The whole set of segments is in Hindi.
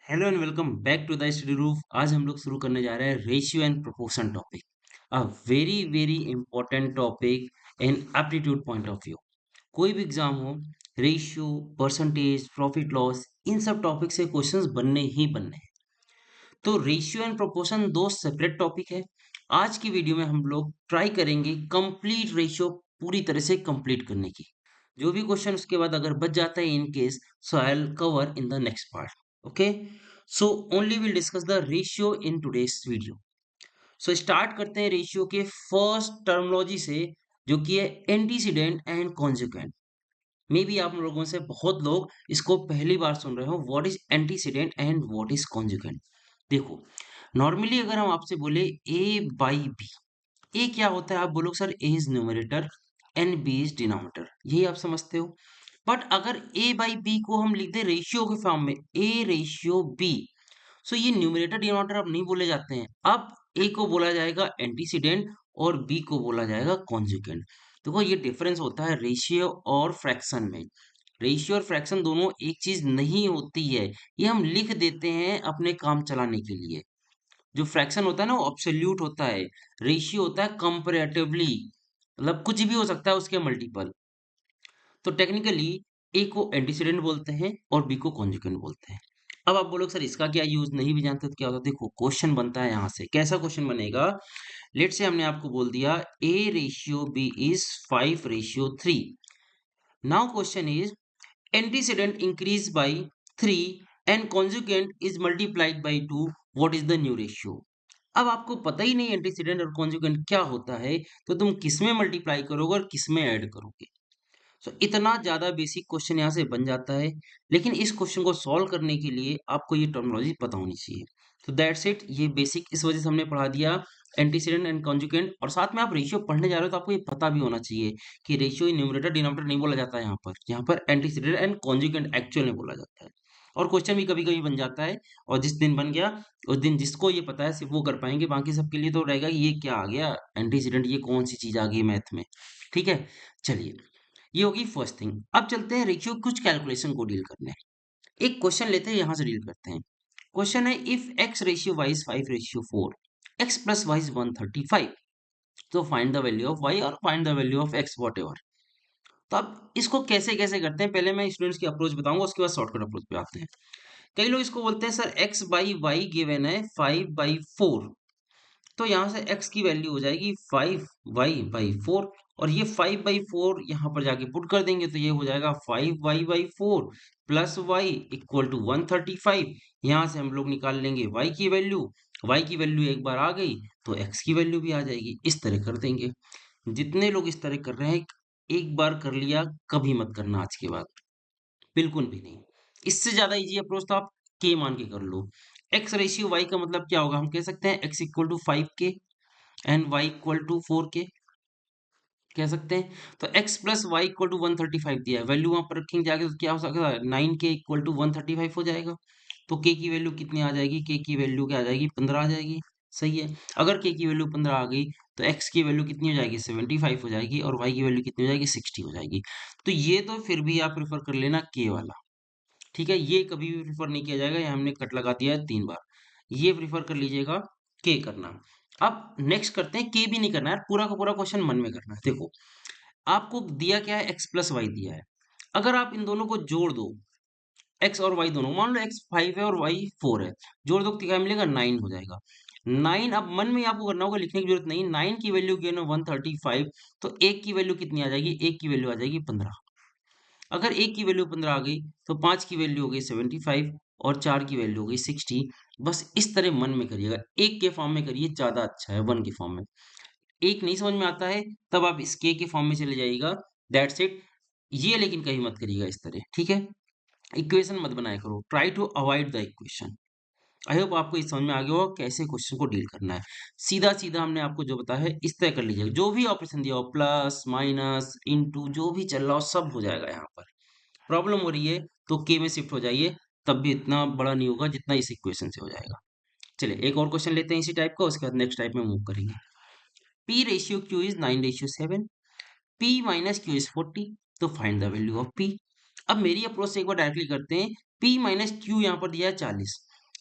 Hello and welcome back to the study roof. आज हम लोग शुरू करने जा रहे हैं ratio and proportion topic. A very very important topic in aptitude point of view. कोई भी एग्जाम हो, रेशियो, परसेंटेज, प्रॉफिट लॉस, इन सब टॉपिक से क्वेश्चंस बनने ही बनने हैं। तो रेशियो एंड प्रोपोर्शन दो सेपरेट टॉपिक है। आज की वीडियो में हम लोग ट्राई करेंगे कंप्लीट रेशियो पूरी तरह से कंप्लीट करने की। जो भी क्वेश्चन उसके बाद अगर बच जाता है in case, so I will cover in the next part. Okay, so only will discuss the ratio in today's video. So start करते हैं रेशियो के फर्स्ट टर्मिनोलॉजी से, जो कि है एंटीसीडेंट एंड कॉन्जुगेंट। मे बी आप लोगों से बहुत लोग इसको पहली बार सुन रहे हो, what is antecedent and what is conjugant. देखो, नॉर्मली अगर हम आपसे बोले ए बाई बी, ए क्या होता है, आप बोलोगे sir A is numerator and B is denominator, यही आप समझते हो। बट अगर ए बाई बी को हम लिख दे रेशियो के फॉर्म में, ए रेशियो बी, सो ये न्यूमरेटर डिनोमिनेटर अब नहीं बोले जाते हैं। अब ए को बोला जाएगा एंटीसीडेंट और बी को बोला जाएगा कॉन्जुगेंट। देखो, ये डिफरेंस होता है रेशियो और फ्रैक्शन में। रेशियो और फ्रैक्शन दोनों एक चीज नहीं होती है, ये हम लिख देते हैं अपने काम चलाने के लिए। जो फ्रैक्शन होता है ना, वो अब्सोल्यूट होता है। रेशियो होता है कंपैरेटिवली, मतलब कुछ भी हो सकता है उसके मल्टीपल। तो टेक्निकली ए को एंटीसीडेंट बोलते हैं और बी को कॉन्जुगेंट बोलते हैं। अब आप बोलोगे सर इसका क्या यूज, नहीं भी जानते तो क्या होता है। देखो, क्वेश्चन बनता है यहाँ से। कैसा क्वेश्चन बनेगा? लेट से हमने आपको बोल दिया A ratio B is 5:3। Now question is antecedent increased by 3 and conjugate is multiplied by 2, what is the new ratio? अब आपको पता ही नहीं एंटीसीडेंट और कॉन्जुगेंट क्या होता है, तो तुम किस में मल्टीप्लाई करोगे और किस में ऐड करोगे। सो इतना ज्यादा बेसिक क्वेश्चन यहाँ से बन जाता है। लेकिन इस क्वेश्चन को सॉल्व करने के लिए आपको ये टर्मिनोलॉजी पता होनी चाहिए। तो दैट्स इट, ये बेसिक इस वजह से हमने पढ़ा दिया एंटीसीडेंट एंड कॉन्जुगेंट। और साथ में आप रेशियो पढ़ने जा रहे हो तो आपको ये पता भी होना चाहिए कि रेशियो न्यूमरेटर डिनोमिनेटर नहीं बोला जाता है यहाँ पर एंटीसीडेंट एंड कॉन्जुगेंट एक्चुअल में बोला जाता है। और क्वेश्चन भी कभी कभी बन जाता है, और जिस दिन बन गया उस दिन जिसको ये पता है सिर्फ वो कर पाएंगे, बाकी सबके लिए तो रहेगा कि ये क्या आ गया एंटीसीडेंट, ये कौन सी चीज आ गई मैथ में। ठीक है, चलिए, ये होगी फर्स्ट थिंग। अब चलते हैं रेशियो कुछ कैलकुलेशन को डील करने। एक क्वेश्चन लेते हैं, यहां से डील करते हैं। क्वेश्चन है if x ratio y is 5:4, x plus y is 135, तो find the value of y और find the value of x whatever. तो अब इसको कैसे कैसे करते हैं, पहले मैं स्टूडेंट्स की अप्रोच बताऊंगा, उसके बाद शॉर्टकट अप्रोच पे आते हैं। कई लोग इसको बोलते हैं sir X by Y given है 5/4, तो यहाँ से x की वैल्यू हो जाएगी 5y/4, और ये 5/4 यहाँ पर जाके पुट कर देंगे तो ये हो जाएगा 5y/4 plus Y equal to 135। यहाँ से हम लोग निकाल लेंगे y की वैल्यू। y की वैल्यू एक बार आ गई तो x की वैल्यू भी आ जाएगी। इस तरह कर देंगे। जितने लोग इस तरह कर रहे हैं, एक बार कर लिया, कभी मत करना आज के बाद, बिल्कुल भी नहीं। इससे ज्यादा इजी अप्रोच तो आप के मान के कर लो। एक्स रेशियो वाई का मतलब क्या होगा, हम कह सकते हैं एक्स इक्वल टू 5 के एंड y इक्वल टू 4 के, कह सकते हैं। तो x plus Y equal to 135 दिया है, वैल्यू वहां पर रखेंगे जाके तो क्या हो सकता है, 9k इक्वल टू 135 हो जाएगा। तो k की वैल्यू कितनी आ जाएगी, k की वैल्यू क्या आ जाएगी, 15 आ जाएगी। सही है। अगर k की वैल्यू 15 आ गई तो x की वैल्यू कितनी हो जाएगी, 75 हो जाएगी, और y की वैल्यू कितनी हो जाएगी, 60 हो जाएगी। तो ये तो फिर भी आप प्रेफर कर लेना k वाला। ठीक है, ये कभी भी प्रेफर नहीं किया जाएगा, ये हमने कट लगा दिया है 3 बार। ये प्रेफर कर लीजिएगा के करना। अब नेक्स्ट करते हैं, के भी नहीं करना है, पूरा का पूरा क्वेश्चन मन में करना है। देखो, आपको दिया क्या है, एक्स प्लस वाई दिया है। अगर आप इन दोनों को जोड़ दो, एक्स और वाई दोनों, मान लो एक्स 5 है और वाई 4 है, जोड़ दो तो क्या मिलेगा, 9 हो जाएगा। 9, अब मन में आपको करना होगा, लिखने की जरूरत नहीं। 9 की वैल्यू गिवन है 135, तो एक की वैल्यू कितनी आ जाएगी, एक की वैल्यू आ जाएगी 15। अगर एक की वैल्यू 15 आ गई तो 5 की वैल्यू हो गई 75 और 4 की वैल्यू हो गई 60। बस इस तरह मन में करिएगा, एक के फॉर्म में करिए, ज्यादा अच्छा है। वन के फॉर्म में एक नहीं समझ में आता है, तब आप इस के फॉर्म में चले जाइएगा। That's it. ये लेकिन कहीं मत करिएगा इस तरह, ठीक है। इक्वेशन मत बनाया करो, try to avoid the equation. I hope आपको इस समझ में आ गया होगा कैसे क्वेश्चन को डील करना है। सीधा सीधा हमने आपको जो बताया है इस तरह कर लीजिएगा, जो भी ऑपरेशन दिया हो, प्लस माइनस इनटू, जो भी चल रहा हो सब हो जाएगा। यहाँ पर प्रॉब्लम हो रही है तो के में शिफ्ट हो जाइए, तब भी इतना बड़ा नहीं होगा जितना इस इक्वेशन से हो जाएगा। चलिए एक और क्वेश्चन लेते हैं इसी टाइप का, उसके बाद नेक्स्ट टाइप में मूव करेंगे। P ratio Q is 9:7, P minus Q is 40, तो find the value of P. अब मेरी अप्रोच से एक बार डायरेक्टली करते हैं। पी माइनस क्यू यहाँ पर दिया है 40,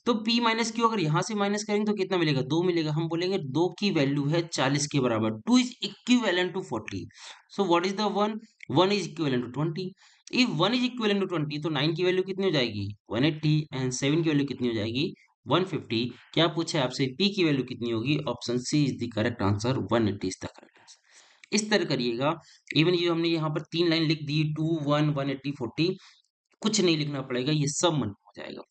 तो P माइनस क्यू अगर यहाँ से माइनस करेंगे तो कितना मिलेगा? 2 मिलेगा। हम बोलेंगे 2 की वैल्यू है 40 के बराबर। 2 is equivalent to 40। So what is the 1? 1 is equivalent to 20। If 1 is equivalent to 20 तो 9 की वैल्यू कितनी हो जाएगी? 180 एंड 7 की वैल्यू कितनी हो जाएगी? 150। क्या पूछा है आपसे? P की वैल्यू कितनी होगी? Option C is the correct answer. 180 is the correct answer. इस तरह करिएगा। इवन ये हमने यहाँ पर 3 लाइन लिख दी, 2 1 180 40। कुछ नहीं लिखना पड़ेगा, ये सब मन में हो जाएगा।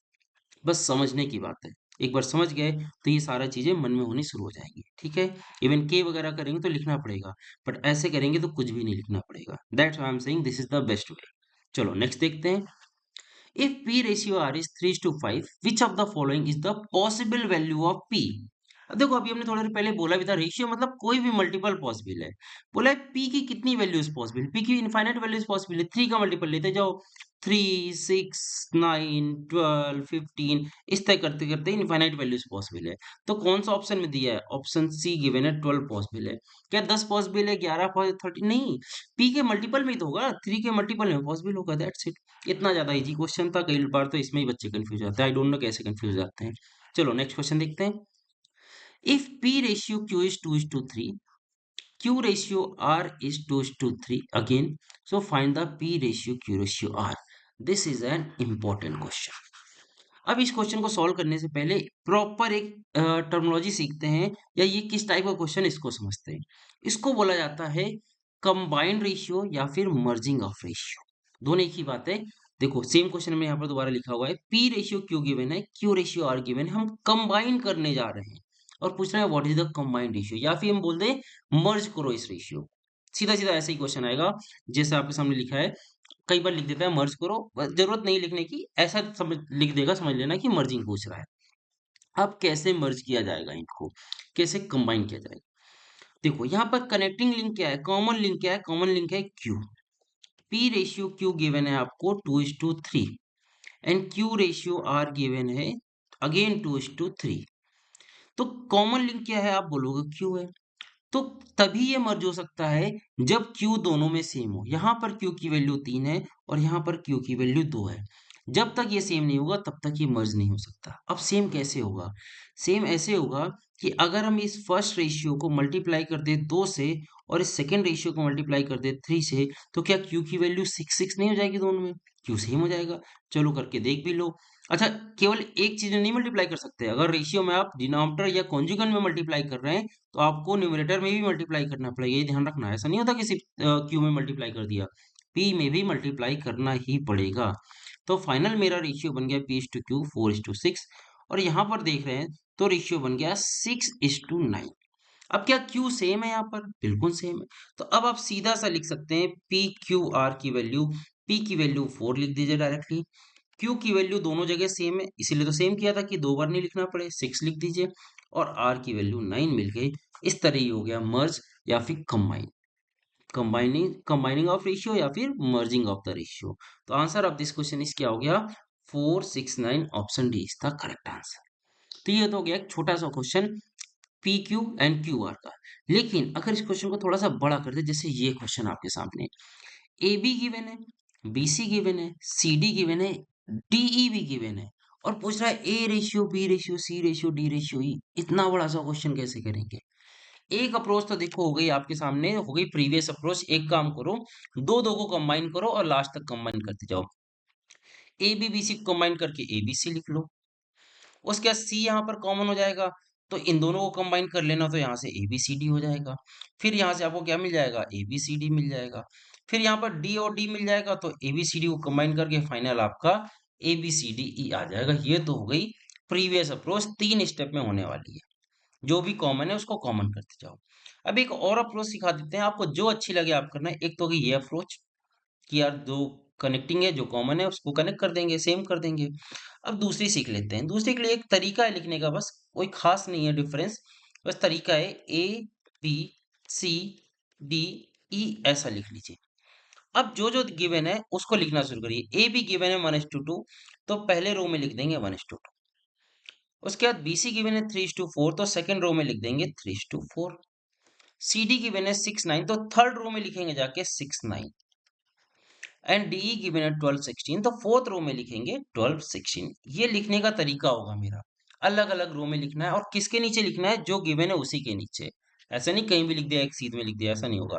बस समझने की बात है। एक बार समझ गए तो ये सारा चीजें मन में होनी शुरू हो जाएंगी। ठीक है। इवन के वगैरह करेंगे तो लिखना पड़ेगा, बट ऐसे करेंगे तो कुछ भी नहीं लिखना पड़ेगा। That's why I am saying this is the best way. चलो नेक्स्ट देखते हैं। If P ratio R is 3:5, which of the following is the possible value of P? अब देखो, अभी हमने थोड़ी देर पहले बोला भी था, रेशियो मतलब कोई भी मल्टीपल पॉसिबल है। बोला है P की कितनी वैल्यूज पॉसिबल? P की इनफाइनाइट वैल्यूज पॉसिबल है। 3 का मल्टीपल लेते जाओ, 3 6 9 12 15, इस तरह करते करते इनफाइनाइट वैल्यूज पॉसिबल है। तो कौन सा ऑप्शन में दिया है? ऑप्शन सी गिवन है, 12 पॉसिबल है। क्या 10 पॉसिबल है, 11 पॉसिबल, 30? नहीं, P के मल्टीपल में ही तो होगा, 3 के मल्टीपल में पॉसिबल होगा। That's it. इतना ज्यादा इजी क्वेश्चन था। कई बार तो इसमें ही बच्चे कंफ्यूज जाते हैं। आई डोंट नो कैसे कंफ्यूज जाते हैं। चलो नेक्स्ट क्वेश्चन देखते हैं। If P ratio Q is 2:3, Q ratio R is 2:3 again, so find the P ratio Q ratio R. This is an important question. अब इस क्वेश्चन को सॉल्व करने से पहले प्रॉपर एक टर्मिनोलॉजी सीखते हैं, या ये किस टाइप का क्वेश्चन, इसको समझते हैं। इसको बोला जाता है कंबाइंड रेशियो या फिर मर्जिंग ऑफ रेशियो। दोनों एक ही बात है। देखो सेम क्वेश्चन में यहाँ पर दोबारा लिखा हुआ है, पी रेशियो क्यू गिवन है, क्यू रेशियो आर गिवन है, हम कंबाइन करने जा रहे हैं और पूछ रहे हैं what is the combined ratio, या फिर हम बोल दें मर्ज करो इस रेशियो। सीधा सीधा ऐसे ही क्वेश्चन आएगा जैसे आपके सामने लिखा है। कई बार लिख देता है मर्ज करो, जरूरत नहीं लिखने की, ऐसा समझ लिख देगा, समझ लेना कि मर्जिंग पूछ रहा है। अब कैसे मर्ज किया जाएगा इनको, कैसे कंबाइन किया जाएगा? देखो यहाँ पर कनेक्टिंग लिंक क्या है, कॉमन लिंक क्या है? कॉमन लिंक है Q. P ratio Q given है आपको 2:3 and Q ratio R given है अगेन 2:3। तो कॉमन लिंक क्या है? आप बोलोगे क्यू है। तो तभी ये मर्ज हो सकता है जब Q दोनों में सेम हो। यहाँ पर Q की वैल्यू 3 है और यहाँ पर Q की वैल्यू 2 है। जब तक ये सेम नहीं होगा तब तक ये मर्ज नहीं हो सकता। अब सेम कैसे होगा? सेम ऐसे होगा कि अगर हम इस फर्स्ट रेशियो को मल्टीप्लाई कर दे 2 से और इस सेकेंड रेशियो को मल्टीप्लाई कर दे 3 से, तो क्या Q की वैल्यू 6 नहीं हो जाएगी दोनों में? Q सेम हो जाएगा। चलो करके देख भी लो। अच्छा, केवल एक चीज नहीं मल्टीप्लाई कर सकते। अगर रेशियो में आप डिनोमिनेटर या कॉन्जुगेट में मल्टीप्लाई कर रहे हैं तो आपको न्यूमरेटर में भी मल्टीप्लाई करना पड़ेगा। ये ध्यान रखना। ऐसा नहीं होता कि सिर्फ क्यू में मल्टीप्लाई कर दिया, पी में भी मल्टीप्लाई करना ही पड़ेगा। तो फाइनल मेरा रेशियो बन गया P/Q 4:6, और यहाँ पर देख रहे हैं तो रेशियो बन गया 6:9। अब क्या Q सेम है? यहाँ पर बिल्कुल सेम है। तो अब आप सीधा सा लिख सकते हैं PQR की वैल्यू, P की वैल्यू 4 लिख दीजिए डायरेक्टली। Q की वैल्यू दोनों जगह सेम है, इसीलिए तो सेम किया था कि दो बार नहीं लिखना पड़े, 6 लिख दीजिए। और R की वैल्यू 9 मिल गई। इस तरह ही हो गया मर्ज या फिर कंबाइन, कंबाइनिंग ऑफ रेशियो या फिर मर्जिंग ऑफ द रेशियो। तो answer of this question is क्या हो गया? 469। Option D is the correct answer. तो ये तो हो गया एक छोटा सा question P Q and Q R का। लेकिन अगर इस क्वेश्चन को थोड़ा सा बड़ा कर दे, जैसे ये क्वेश्चन आपके सामने, ए बी गिवन है, बी सी गिवन है, सी डी गिवन है, डी ई भी गिवन है, और पूछ रहा है A ratio B ratio C ratio D ratio E. इतना बड़ा सा क्वेश्चन कैसे करेंगे? एक अप्रोच तो देखो हो गई आपके सामने, हो गई प्रीवियस अप्रोच। एक काम करो, दो दो को कंबाइन करो और लास्ट तक कंबाइन करते जाओ। ए बी बी सी को कंबाइन करके ए बी सी लिख लो। उसके बाद सी यहाँ पर कॉमन हो जाएगा, तो इन दोनों को कंबाइन कर लेना, तो यहाँ से ए बी सी डी हो जाएगा। फिर यहाँ से आपको क्या मिल जाएगा? ए बी सी डी मिल जाएगा। फिर यहाँ पर डी और डी मिल जाएगा, तो ए बी सी डी को कंबाइन करके फाइनल आपका A B C D E आ जाएगा। ये तो हो गई प्रीवियस अप्रोच, 3 स्टेप में होने वाली है। जो भी कॉमन है उसको कॉमन करते जाओ। अब एक और अप्रोच सिखा देते हैं आपको, जो अच्छी लगे आप करना है। एक तो होगी ये अप्रोच कि यार जो कनेक्टिंग है, जो कॉमन है उसको कनेक्ट कर देंगे, सेम कर देंगे। अब दूसरी सीख लेते हैं। दूसरे के लिए एक तरीका है लिखने का, बस कोई खास नहीं है डिफरेंस, बस तरीका है A B C D E ऐसा लिख लीजिए। अब जो जो गिवन है उसको लिखना शुरू करिए। ए बी गिवन है 1:2, तो पहले रो में लिख देंगे 1:2। उसके बाद बी सी गिवन है 3:4, तो सेकंड रो में लिख देंगे 3:4। सी डी गिवन है 6:9, तो थर्ड रो में लिखेंगे जाके 6:9। एंड डी गिवन है 12 16, तो फोर्थ रो में लिखेंगे 12 16। ये लिखने का तरीका होगा मेरा, अलग अलग रो में लिखना है और किसके नीचे लिखना है, जो गिवन है उसी के नीचे। ऐसा नहीं कहीं भी लिख दिया एक सीध में लिख दिया, ऐसा नहीं होगा।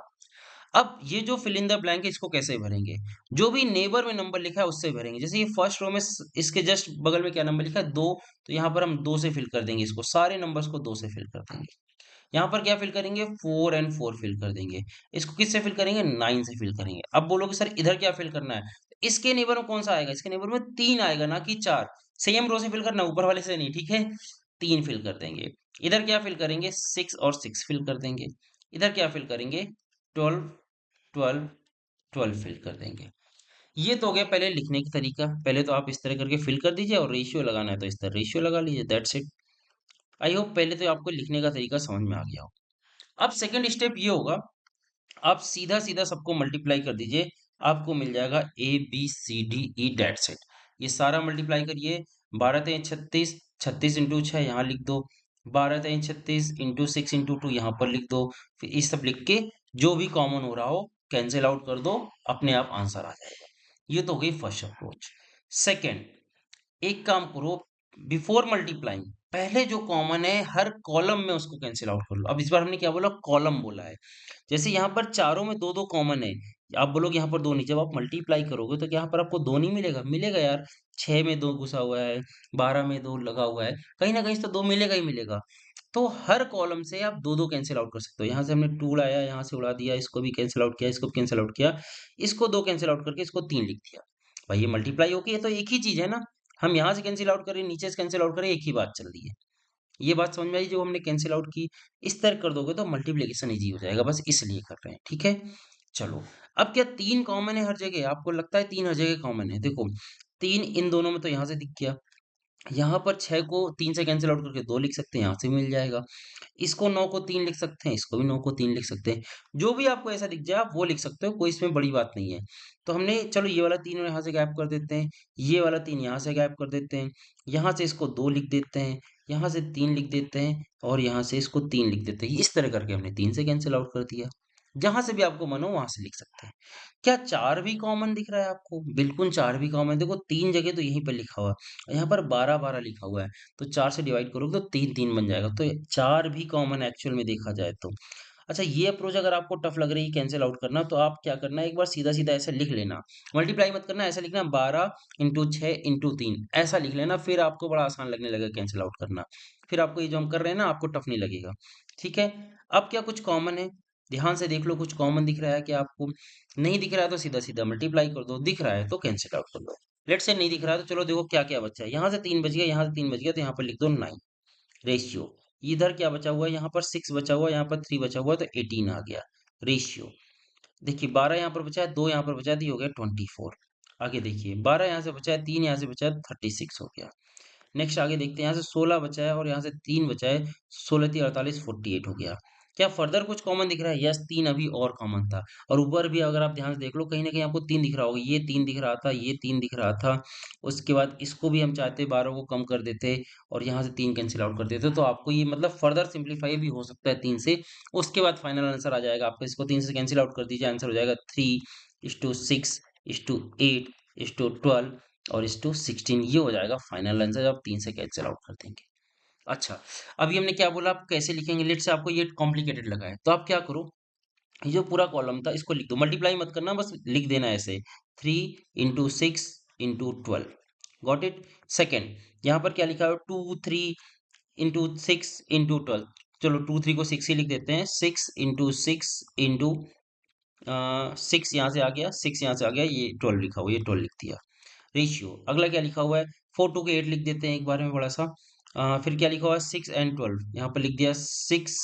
अब ये जो फिल इन द ब्लैंक है इसको कैसे भरेंगे, जो भी नेबर में नंबर लिखा है उससे भरेंगे। जैसे ये फर्स्ट रो में इसके जस्ट बगल में क्या नंबर लिखा है, 2, तो यहाँ पर हम 2 से फिल कर देंगे, इसको सारे नंबर्स को 2 से फिल कर देंगे। यहाँ पर क्या फिल करेंगे, 4 एंड 4 फिल कर देंगे। इसको किससे फिल करेंगे, 9 से फिल करेंगे। अब बोलोगे सर इधर क्या फिल करना है, इसके नेबर में कौन सा आएगा, इसके नेबर में 3 आएगा ना कि 4। सेम रो से फिल करना, ऊपर वाले से नहीं, ठीक है। 3 फिल कर देंगे। इधर क्या फिल करेंगे, 6 और 6 फिल कर देंगे। इधर क्या फिल करेंगे, 12 12 12 फिल कर देंगे। ये तो हो गया पहले लिखने की तरीका। पहले तो आप इस तरह करके फिल कर दीजिए और रेशियो लगाना है तो इस तरह रेशियो लगा लीजिए, दैट्स इट। आई होप पहले तो आपको लिखने का तरीका समझ में आ गया हो। अब सेकंड स्टेप ये होगा, आप सीधा सीधा सबको मल्टीप्लाई कर दीजिए, आपको मिल जाएगा ABCDE, डेट्स इट। ये सारा मल्टीप्लाई करिए। 12 तेईं 36, 36 इंटू 6 यहाँ लिख दो, 12 तेईं 36 इंटू 6 इंटू 2 यहाँ पर लिख दो। फिर इस सब लिख के जो भी कॉमन हो रहा हो कैंसिल आउट कर दो, अपने आप आंसर आ जाएगा। ये तो हो गई फर्स्ट अप्रोच। सेकेंड, एक काम करो, बिफोर मल्टीप्लाइंग पहले जो कॉमन है हर कॉलम में उसको कैंसिल आउट कर लो। अब इस बार हमने क्या बोला, कॉलम बोला है। जैसे यहाँ पर चारों में दो दो कॉमन है, आप बोलोगे यहाँ पर दो नहीं, जब आप मल्टीप्लाई करोगे तो यहाँ पर आपको दो नहीं मिलेगा, मिलेगा यार। 6 में 2 घुसा हुआ है, 12 में 2 लगा हुआ है, कहीं ना कहीं से तो 2 मिलेगा ही मिलेगा। तो हर कॉलम से आप दो दो कैंसिल आउट कर सकते हो। यहाँ से हमने 2 उड़ाया, यहाँ से उड़ा दिया, इसको भी कैंसिल आउट किया, इसको भी कैंसिल आउट किया, इसको 2 कैंसिल आउट करके इसको 3 लिख दिया। भाई ये मल्टीप्लाई होगी, ये तो एक ही चीज है ना। हम यहाँ से कैंसिल आउट करें, नीचे से कैंसिल आउट करें, एक ही बात चल रही है। ये बात समझ में आई जो हमने कैंसिल आउट की। इस तरह कर दोगे तो मल्टीप्लिकेशन इजी हो जाएगा, बस इसलिए कर रहे हैं, ठीक है। चलो, अब क्या 3 कॉमन है हर जगह, आपको लगता है 3 हर जगह कॉमन है, देखो 3 इन दोनों में तो यहाँ से दिख गया। यहाँ पर 6 को 3 से कैंसिल आउट करके 2 लिख सकते हैं, यहाँ से मिल जाएगा। इसको 9 को 3 लिख सकते हैं, इसको भी 9 को 3 लिख सकते हैं। जो भी आपको ऐसा दिख जाए आप वो लिख सकते हो, कोई इसमें बड़ी बात नहीं है। तो हमने चलो ये वाला 3 यहाँ से गायब कर देते हैं, ये वाला 3 यहाँ से गायब कर देते हैं, यहाँ से इसको 2 लिख देते हैं, यहाँ से 3 लिख देते हैं और यहाँ से इसको 3 लिख देते हैं। इस तरह करके हमने 3 से कैंसिल आउट कर दिया। जहां से भी आपको मन हो वहां से लिख सकते हैं। क्या 4 भी कॉमन दिख रहा है आपको, बिल्कुल 4 भी कॉमन, देखो 3 जगह तो यहीं पर लिखा हुआ है, यहाँ पर 12 12 लिखा हुआ है, तो 4 से डिवाइड करोगे तो 3 3 बन जाएगा, तो 4 भी कॉमन एक्चुअल में देखा जाए तो। अच्छा, ये अप्रोच अगर आपको टफ लग रही है कैंसिल आउट करना, तो आप क्या करना है, एक बार सीधा सीधा ऐसे लिख लेना, मल्टीप्लाई मत करना, ऐसा लिखना 12 इंटू 6 इंटू 3, ऐसा लिख लेना, फिर आपको बड़ा आसान लगने लगेगा कैंसिल आउट करना। फिर आपको ये जो हम कर रहे हैं ना आपको टफ नहीं लगेगा, ठीक है। अब क्या कुछ कॉमन है, ध्यान से देख लो, कुछ कॉमन दिख रहा है कि आपको, नहीं दिख रहा है तो सीधा सीधा मल्टीप्लाई कर दो, दिख रहा है तो कैंसिल आउट कर दो। लेट से नहीं दिख रहा है तो चलो देखो क्या क्या बचा है, यहाँ से 3 बच गया, यहाँ से 3 बच गया, तो यहाँ पर लिख दो 9। रेशियो, इधर क्या बचा हुआ है, यहाँ पर 6 बचा हुआ है, यहाँ पर 3 बचा हुआ है, तो 18 आ गया। रेशियो देखिए, 12 यहाँ पर बचा है, 2 यहाँ पर बचा है, तो ये हो गया 24। आगे देखिए 12 यहाँ से बचा है, 3 यहाँ से बचा है, 36 हो गया। नेक्स्ट आगे देखते हैं, यहाँ से 16 बचा है और यहाँ से 3 बचा है, 16 3 48 48 हो गया। क्या फर्दर कुछ कॉमन दिख रहा है, यस 3 अभी और कॉमन था। और ऊपर भी अगर आप ध्यान से देख लो कहीं ना कहीं आपको 3 दिख रहा होगा, ये 3 दिख रहा था, ये 3 दिख रहा था। उसके बाद इसको भी हम चाहते 12 को कम कर देते और यहाँ से 3 कैंसिल आउट कर देते, तो आपको ये मतलब फर्दर सिंप्लीफाई भी हो सकता है 3 से। उसके बाद फाइनल आंसर आ जाएगा आपको, इसको 3 से कैंसिल आउट कर दीजिए, आंसर हो जाएगा 3:6:8:12 और इस टू 16, ये हो जाएगा फाइनल आंसर जब 3 से कैंसिल आउट कर देंगे। अच्छा, अभी हमने क्या बोला, आप कैसे लिखेंगे, लेट से आपको ये कॉम्प्लिकेटेड लगा है तो आप क्या करो, ये जो पूरा कॉलम था इसको लिख दो, मल्टीप्लाई मत करना, बस लिख देना ऐसे, 3 × 6 × 12, गॉट इट। सेकेंड, यहाँ पर क्या लिखा है, 2 3 × 6 × 12, चलो 2 3 को 6 ही लिख देते हैं, 6 यहाँ से आ गया, 6 यहाँ से आ गया, ये 12 लिखा हुआ, ये 12 लिख दिया। रेशियो, अगला क्या लिखा हुआ है, 4 2 के 8 लिख देते हैं एक बार में बड़ा सा। फिर क्या लिखा हुआ है, 6 एंड 12, यहाँ पर लिख दिया 6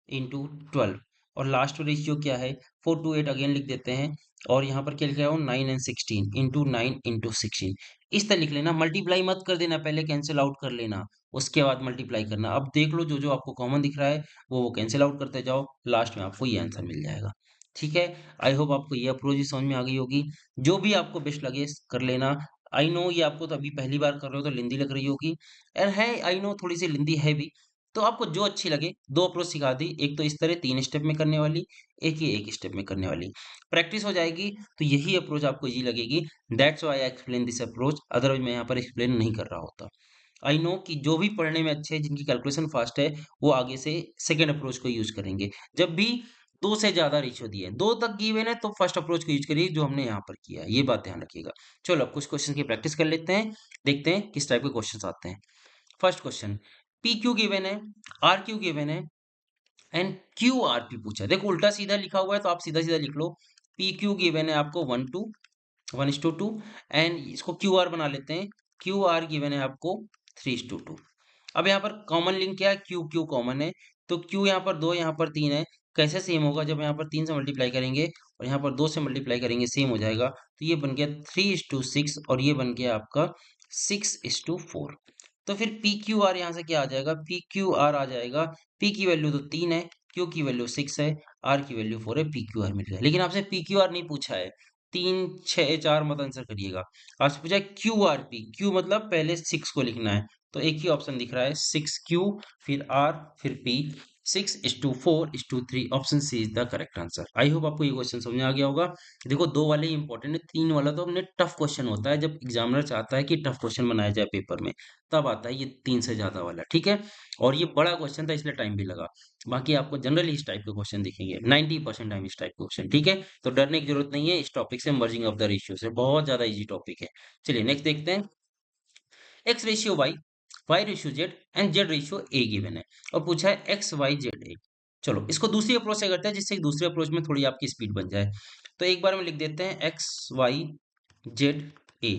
इंटू 12। और लास्ट रेशियो क्या है, 4 2 8 अगेन लिख देते हैं। और यहाँ पर क्या लिखा है, 9 एंड 16 इंटू 9 इंटू 16। इस तरह लिख लेना, मल्टीप्लाई मत कर देना, पहले कैंसिल आउट कर लेना, उसके बाद मल्टीप्लाई करना। अब देख लो जो जो आपको कॉमन दिख रहा है वो कैंसिल आउट करते जाओ, लास्ट में आपको ये आंसर मिल जाएगा, ठीक है। आई होप आपको ये अप्रोच समझ में आ गई होगी, जो भी आपको बेस्ट लगे कर लेना। आई नो ये आपको तो अभी पहली बार कर रहे हो तो लेंदी लग रही होगी, और है आई नो थोड़ी सी लेंदी है भी, तो आपको जो अच्छी लगे, 2 अप्रोच सिखा दी, एक तो इस तरह 3 स्टेप में करने वाली, एक ही 1 स्टेप में करने वाली। प्रैक्टिस हो जाएगी तो यही अप्रोच आपको ईज़ी लगेगी। That's why I explain this approach, otherwise मैं यहाँ पर एक्सप्लेन नहीं कर रहा होता। आई नो कि जो भी पढ़ने में अच्छे हैं, जिनकी कैलकुलेशन फास्ट है, वो आगे से सेकंड अप्रोच को यूज़ करेंगे। जब भी 2 से ज़्यादा रेशियो दिए हैं, 2 तक गिवन है तो फर्स्ट अप्रोच को यूज़ करिए जो हमने यहाँ पर किया है, ये बात ध्यान रखिएगा। चलो अब कुछ क्वेश्चन की प्रैक्टिस कर लेते हैं, देखते हैं किस टाइप के क्वेश्चंस आते हैं। First question, P Q given है, आर क्यू गिवन है एंड क्यू आर पी पूछा है। देखो उल्टा सीधा लिखा हुआ है तो आप सीधा सीधा लिख लो। पी क्यू गिवन है आपको 1:2 एंड इसको क्यू आर बना लेते हैं। क्यू आर गिवन है आपको 3:2। अब यहाँ पर कॉमन लिंक क्या है, क्यू क्यू कॉमन है, तो क्यू यहाँ पर 2, यहाँ पर 3 है। कैसे सेम होगा, जब यहाँ पर 3 से मल्टीप्लाई करेंगे और यहाँ पर 2 से मल्टीप्लाई करेंगे सेम हो जाएगा, तो ये बन गया 3:6 और ये बन गया आपका 6:4। तो फिर पी क्यू आर यहाँ से क्या आ जाएगा, पी क्यू आर आ जाएगा, पी की वैल्यू तो 3 है, क्यू की वैल्यू 6 है, आर की वैल्यू 4 है, पी क्यू आर मिल गया। लेकिन आपसे पी क्यू आर नहीं पूछा है, 3, 6, 4 मत आंसर करिएगा। आपसे पूछा है क्यू आर पी, क्यू मतलब पहले 6 को लिखना है, तो एक ही ऑप्शन दिख रहा है 6Q, फिर R, फिर P, 6:4:3, option C is the correct answer. I hope आपको ये क्वेश्चन समझ में आ गया होगा। देखो 2 वाले ही इंपॉर्टेंट है, 3 वाला तो अपने टफ क्वेश्चन होता है, जब एग्जामिनर चाहता है कि टफ क्वेश्चन बनाया जाए पेपर में, तब आता है ये 3 से ज्यादा वाला, ठीक है। और ये बड़ा क्वेश्चन था इसलिए टाइम भी लगा। बाकी आपको जनरली इस टाइप के क्वेश्चन दिखेंगे 90% टाइम, इस टाइप के क्वेश्चन, ठीक है। तो डरने की जरूरत नहीं है इस टॉपिक से, मर्जिंग ऑफ द रेशियो से, बहुत ज्यादा इजी टॉपिक है। चलिए नेक्स्ट देखते हैं। X ratio Y ratio Z and Z ratio A given है और पूछा है एक्स वाई जेड ए। चलो इसको दूसरी अप्रोच से करते हैं, जिससे दूसरे अप्रोच में थोड़ी आपकी स्पीड बन जाए। तो एक बार में लिख देते हैं एक्स वाई जेड ए।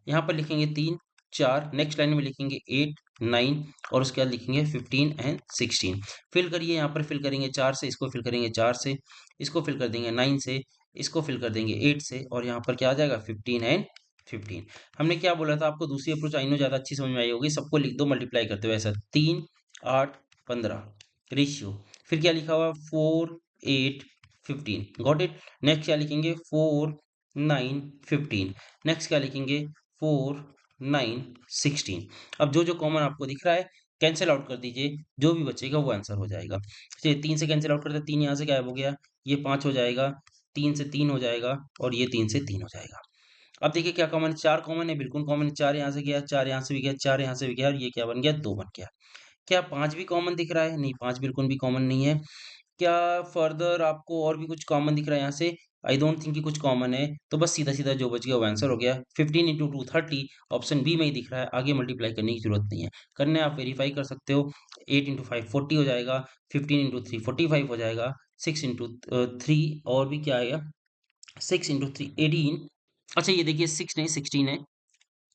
यहाँ पर लिखेंगे 3, 4, नेक्स्ट लाइन में लिखेंगे 8, 9 और उसके बाद लिखेंगे 15 एंड 16। फिल करिए, यहाँ पर फिल करेंगे 4 से, इसको फिल करेंगे 4 से, इसको फिल कर देंगे 9 से, इसको फिल कर देंगे 8 से और यहाँ पर क्या आ जाएगा 15 एंड 15। हमने क्या बोला था आपको, दूसरी अप्रोच आई नो ज्यादा अच्छी समझ में आई होगी। सबको लिख दो मल्टीप्लाई करते हुए ऐसा, 3, 8, 15 रेशियो, फिर क्या लिखा हुआ 4, 8, 15, गॉट इट। नेक्स्ट क्या लिखेंगे 4, 9, 15, नेक्स्ट क्या लिखेंगे 4, 9, 16। अब जो जो कॉमन आपको दिख रहा है कैंसिल आउट कर दीजिए, जो भी बचेगा वो आंसर हो जाएगा। चलिए 3 से कैंसिल आउट करते हैं, 3 यहाँ से गायब हो गया, ये 5 हो जाएगा, 3 से 3 हो जाएगा और ये 3 से 3 हो जाएगा। अब देखिए क्या कॉमन है, 4 कॉमन है, बिल्कुल कॉमन है, 4 यहाँ से गया, 4 यहाँ से भी गया, 4 यहाँ से भी गया और ये क्या बन गया 2 बन गया। क्या 5 भी कॉमन दिख रहा है, नहीं 5 बिल्कुल भी कॉमन नहीं है। क्या फर्दर आपको और भी कुछ कॉमन दिख रहा है यहाँ से, आई डोंट थिंक कि कुछ कॉमन है, तो बस सीधा सीधा जो बच गया वो आंसर हो गया। 15 इंटू 2 30, ऑप्शन बी में ही दिख रहा है, आगे मल्टीप्लाई करने की जरूरत नहीं है। करने आप वेरीफाई कर सकते हो, 8 इंटू 5 40 हो जाएगा, 15 इंटू 3 45 हो जाएगा, 6 इंटू 3 और भी क्या आएगा, 6 इंटू 3 18। अच्छा ये देखिए 6 नहीं 16 है,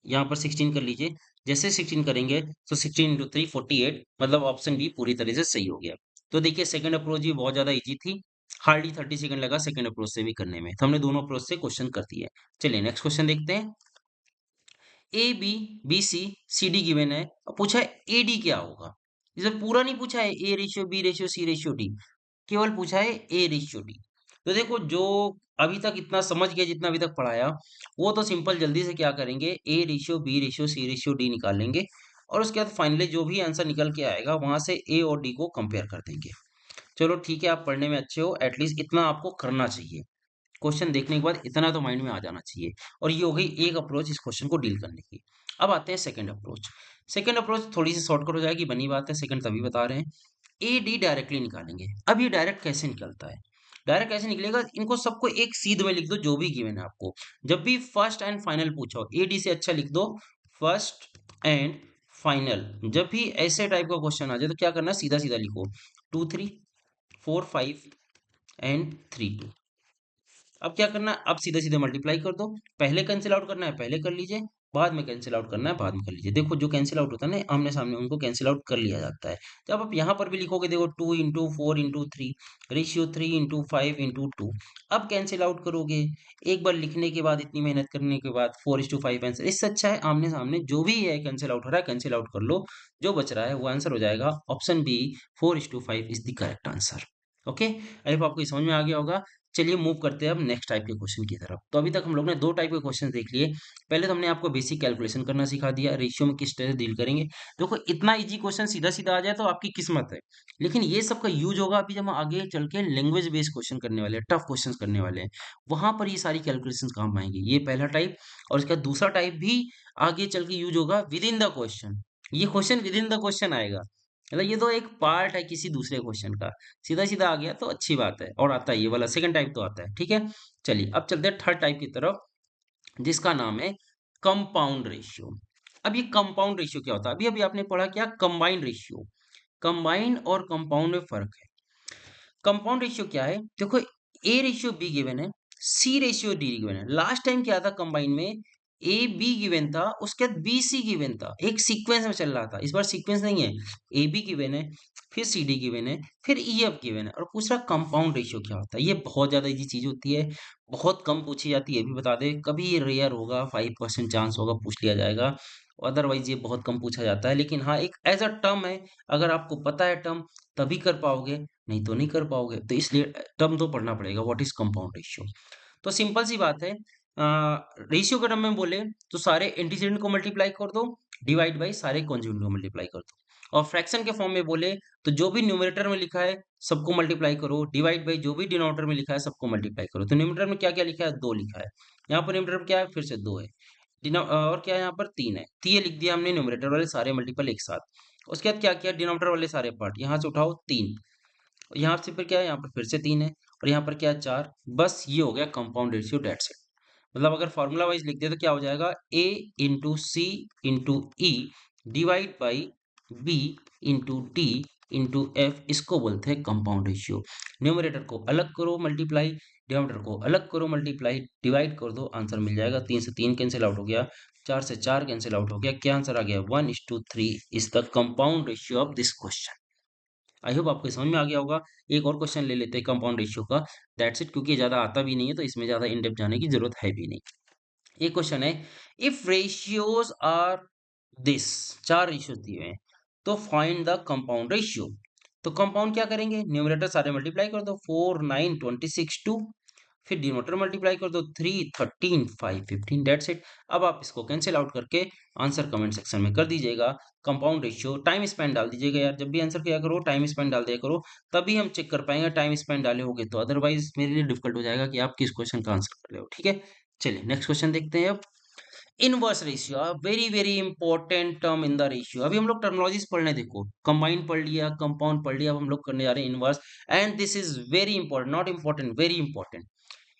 यहाँ पर 16 कर लीजिए। जैसे 16 करेंगे तो 16 इंटू 3 48, मतलब ऑप्शन बी पूरी तरह से सही हो गया। तो देखिए सेकंड अप्रोच भी बहुत ज्यादा इजी थी, हार्डली 30 सेकंड लगा सेकंड अप्रोच से भी करने में, तो हमने दोनों अप्रोच से क्वेश्चन कर दिए। चलिए नेक्स्ट क्वेश्चन देखते हैं। A B B C C D given है और पूछा है ए डी क्या होगा। इसे पूरा नहीं पूछा है A ratio B ratio C ratio D, केवल पूछा है ए रेशियो डी। तो देखो जो अभी तक इतना समझ गया, जितना अभी तक पढ़ाया, वो तो सिंपल जल्दी से क्या करेंगे, A ratio B ratio C ratio D निकाल लेंगे और उसके बाद फाइनली जो भी आंसर निकल के आएगा वहां से ए और डी को कंपेयर कर देंगे। चलो ठीक है, आप पढ़ने में अच्छे हो, एटलीस्ट इतना आपको करना चाहिए। क्वेश्चन देखने के बाद इतना तो माइंड में आ जाना चाहिए। और ये हो गई एक अप्रोच इस क्वेश्चन को डील करने की। अब आते हैं सेकंड अप्रोच। सेकंड अप्रोच थोड़ी सी शॉर्टकट हो जाएगी, बनी बात है, सेकंड तभी बता रहे हैं। ए डी डायरेक्टली निकालेंगे। अब ये डायरेक्ट कैसे निकलता है, डायरेक्ट कैसे निकलेगा, इनको सबको एक सीध में लिख दो जो भी गिवन है आपको। जब भी फर्स्ट एंड फाइनल पूछा हो, ए डी से अच्छा लिख दो फर्स्ट एंड फाइनल। जब भी ऐसे टाइप का क्वेश्चन आ जाए तो क्या करना है, सीधा सीधा लिखो 2 3 4 5 एंड 3 2। अब क्या करना है, अब सीधे सीधे मल्टीप्लाई कर दो। पहले कैंसिल आउट करना है पहले कर लीजिए, बाद में कैंसिल आउट करना है बाद में कर लीजिए। देखो जो कैंसिल आउट होता है ना आमने सामने, उनको कैंसिल आउट कर लिया जाता है। जब आप यहाँ पर भी लिखोगे, देखो 2 into 4 into 3 ratio 3 into 5 into 2। अब कैंसिल आउट करोगे, एक बार लिखने के बाद, इतनी मेहनत करने के बाद 4:5 आंसर। इससे अच्छा है आमने सामने जो भी है कैंसिल आउट हो रहा है कैंसिल आउट कर लो, जो बच रहा है वो आंसर हो जाएगा। Option B 4:5 is the correct answer. Okay, I hope आपको ये समझ में आ गया होगा। चलिए मूव करते हैं अब नेक्स्ट टाइप के क्वेश्चन की तरफ। तो अभी तक हम लोग ने दो टाइप के क्वेश्चन देख लिए। पहले तो हमने आपको बेसिक कैलकुलेशन करना सिखा दिया, रेशियो में किस तरह से डील करेंगे। देखो इतना इजी क्वेश्चन सीधा सीधा आ जाए तो आपकी किस्मत है, लेकिन ये सब का यूज होगा अभी जब हम आगे चल के लैंग्वेज बेस्ड क्वेश्चन करने वाले हैं, टफ क्वेश्चन करने वाले हैं, वहां पर ये सारी कैलकुलेशन काम आएंगे। ये पहला टाइप। और इसका दूसरा टाइप भी आगे चल के यूज होगा विद इन द क्वेश्चन। ये question with in the question आएगा, मतलब ये तो एक पार्ट है किसी दूसरे क्वेश्चन का। सीधा सीधा आ गया तो अच्छी बात है, और आता है ये वाला सेकंड टाइप तो आता है, ठीक है। चलिए अब चलते हैं थर्ड टाइप की तरफ, जिसका नाम है कंपाउंड रेशियो। अब ये कंपाउंड रेशियो क्या होता है? अभी अभी आपने पढ़ा क्या, कंबाइंड रेशियो। कंबाइंड और कंपाउंड में फर्क है। कंपाउंड रेशियो क्या है? देखो ए रेशियो बी गिवन है, सी रेशियो डी गिवन है। लास्ट टाइम क्या था कंबाइन में, ए बी गिवन था, उसके बाद बी सी गिवन था, एक सीक्वेंस में चल रहा था। इस बार सीक्वेंस नहीं है, ए बी गिवन है, फिर सी डी गिवन है, फिर ई एफ गिवन है, और पूछ रहा कंपाउंड रेशियो क्या होता है। ये बहुत ज्यादा इजी चीज होती है, बहुत कम पूछी जाती है, ये भी बता दे। कभी ये रेयर होगा, 5% चांस होगा पूछ लिया जाएगा, अदरवाइज ये बहुत कम पूछा जाता है। लेकिन हाँ, एक एज अ टर्म है, अगर आपको पता है टर्म तभी कर पाओगे, नहीं तो नहीं कर पाओगे। तो इसलिए टर्म तो पढ़ना पड़ेगा, व्हाट इज कंपाउंड रेशियो। तो सिंपल सी बात है, रेशियो के टर्म में बोले तो सारे एंटीसीडेंट को मल्टीप्लाई कर दो, डिवाइड बाई सारे कॉन्जुगेंट को मल्टीप्लाई कर दो। और फ्रैक्शन के फॉर्म में बोले तो जो भी न्यूमरेटर में लिखा है सबको मल्टीप्लाई करो, डिवाइड बाई जो भी डिनोमिनेटर में लिखा है सबको मल्टीप्लाई करो। तो न्यूमरेटर में क्या क्या लिखा है, 2 लिखा है, यहाँ पर न्यूमरेटर में क्या है, फिर से 2 है, और क्या है यहाँ पर 3 है, तो ये लिख दिया हमने न्यूमरेटर वाले सारे मल्टीपल एक साथ। उसके बाद क्या किया, डिनोमिनेटर वाले सारे पार्ट यहाँ से उठाओ 3, यहाँ से फिर क्या है, यहाँ पर फिर से 3 है, और यहाँ पर क्या है 4। बस ये हो गया कंपाउंड रेशियो, डेट्स इट। मतलब अगर फॉर्मूला वाइज लिख दे तो क्या हो जाएगा, a into c into e divide by b into d into f, इसको बोलते हैं कंपाउंड रेशियो। न्यूमरेटर को अलग करो मल्टीप्लाई, डिनोमिनेटर को अलग करो मल्टीप्लाई, डिवाइड कर दो, आंसर मिल जाएगा। 3 से 3 कैंसिल आउट हो गया, 4 से 4 कैंसिल आउट हो गया, क्या आंसर आ गया, 1:3 is the compound ratio of this question. I hope आपको समझ में आ गया होगा। एक और क्वेश्चन ले लेते हैं कंपाउंड रेशियो का, दैट्स इट, क्योंकि ज्यादा आता भी नहीं है तो इसमें ज्यादा इन डेप्थ जाने की जरूरत है भी नहीं। एक क्वेश्चन है, इफ रेशियोज आर दिस, चार रेशियोज दिए हुए हैं, तो फाइंड द कंपाउंड रेशियो। तो कंपाउंड क्या करेंगे, न्यूमरेटर सारे मल्टीप्लाई कर दो, 4 9 26 2, फिर डिनोमिनेटर मल्टीप्लाई कर दो, 3 13 5 15, डेट्स इट। अब आप इसको कैंसिल आउट करके आंसर कमेंट सेक्शन में कर दीजिएगा। कंपाउंड रेशियो टाइम स्पेंड डाल दीजिएगा यार, जब भी आंसर किया करो टाइम स्पेंड डाल दिया करो, तभी हम चेक कर पाएंगे। टाइम स्पेंड डाले होगे तो अदरवाइज मेरे लिए डिफिकल्ट हो जाएगा कि आप किस क्वेश्चन का आंसर कर रहे हो, ठीक है। चलिए नेक्स्ट क्वेश्चन देखते हैं अब। Inverse ratio, very very important term in the ratio. अभी हम लोग टर्मिनोलॉजीज पढ़ने, देखो कंबाइन पढ़ लिया, कंपाउंड पढ़ लिया, अब हम लोग करने जा रहे हैं inverse. And this is very important, not important, very important.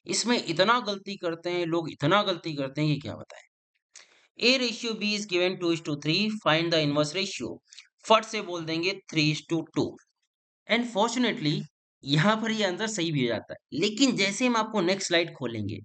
इसमें इतना गलती करते हैं लोग, इतना गलती करते हैं कि क्या बताएं। A ratio B is given 2:3, find the inverse ratio. फट से बोल देंगे 3:2। एंड फॉर्चुनेटली यहाँ पर ये आंसर सही भी हो जाता है, लेकिन जैसे हम आपको नेक्स्ट स्लाइड खोलेंगे,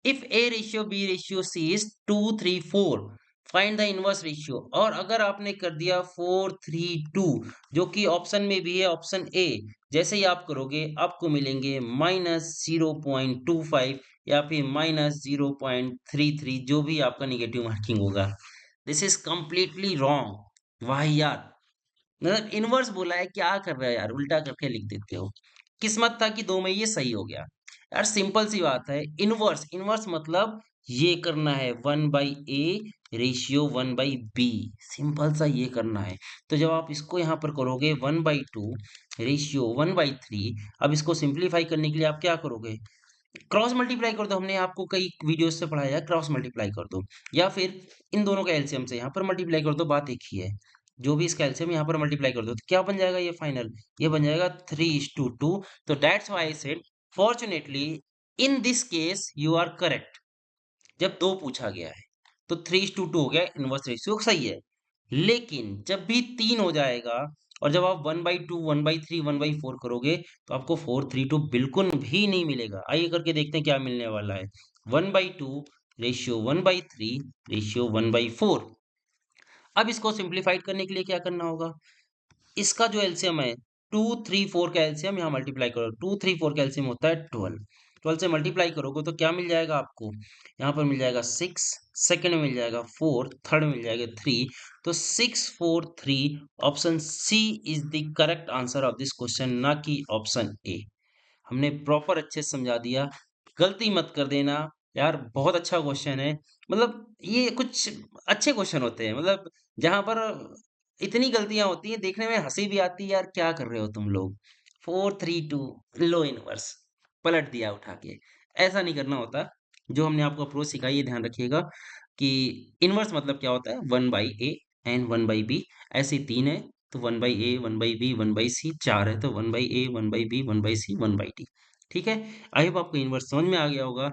if A ratio B ratio C is 2:3:4, find the inverse ratio. और अगर आपने कर दिया 4:3:2, जो कि ऑप्शन में भी है, ऑप्शन ए, जैसे ही आप करोगे आपको मिलेंगे -0.25 या फिर -0.33, जो भी आपका निगेटिव मार्किंग होगा। दिस इज कंप्लीटली रॉन्ग, वाहियात। मतलब इनवर्स बोला है, क्या कर रहे हो यार, उल्टा करके लिख देते हो। किस्मत था कि 2 में ये सही हो गया यार, सिंपल सी बात है। इनवर्स, इनवर्स मतलब ये करना है 1/a रेशियो 1/b, सिंपल सा ये करना है। तो जब आप इसको यहाँ पर करोगे 1/2 रेशियो 1/3, अब इसको सिंप्लीफाई करने के लिए आप क्या करोगे, क्रॉस मल्टीप्लाई कर दो। हमने आपको कई वीडियोस से पढ़ाया है, क्रॉस मल्टीप्लाई कर दो, या फिर इन दोनों का एलसीएम से यहाँ पर मल्टीप्लाई कर दो, बात एक ही है। जो भी इसका एलसीएम यहाँ पर मल्टीप्लाई कर दो तो क्या बन जाएगा, ये फाइनल, ये बन जाएगा 3:2। तो that's why I said fortunately in this case you are correct. जब 2 पूछा गया है तो 3:2 हो गया, इनवर्स रेशियो सही है। लेकिन जब भी 3 हो जाएगा और जब आप 1/2 1/3 1/4 करोगे तो आपको 4:3:2 बिल्कुल भी नहीं मिलेगा। आइए करके देखते हैं क्या मिलने वाला है। 1/2 रेशियो 1/3 रेशियो 1/4। अब इसको सिंप्लीफाइड करने के लिए क्या करना होगा, इसका जो एलसीएम है 2 3 4 का एलसीएम यहाँ मल्टीप्लाई करो, 2 3 4 का एलसीएम होता है 12, 12 से मल्टीप्लाई करोगे तो क्या मिल जाएगा आपको, यहाँ पर मिल जाएगा 6, सेकंड में मिल जाएगा 4, थर्ड में मिल जाएगा 3। तो 643, option C is the correct answer of this question, ना कि ऑप्शन ए। हमने प्रॉपर अच्छे से समझा दिया। गलती मत कर देना। यार बहुत अच्छा क्वेश्चन है। मतलब ये कुछ अच्छे क्वेश्चन होते हैं, मतलब जहाँ पर इतनी गलतियाँ होती हैं, देखने में हँसी भी आती है, यार क्या कर रहे हो तुम लोग? 4-3-2 लो इनवर्स, पलट दिया उठा के। ऐसा नहीं करना होता। जो हमने आपको अप्रोच सिखाई है ध्यान रखिएगा कि इनवर्स मतलब क्या होता है? 1/a एंड 1/b, ऐसे 3 है तो 1/a, 1/b, 1/c, 4 है तो 1/a, 1/b, 1/c, 1/d। ठीक है? आई होप आपको इनवर्स समझ में आ गया होगा।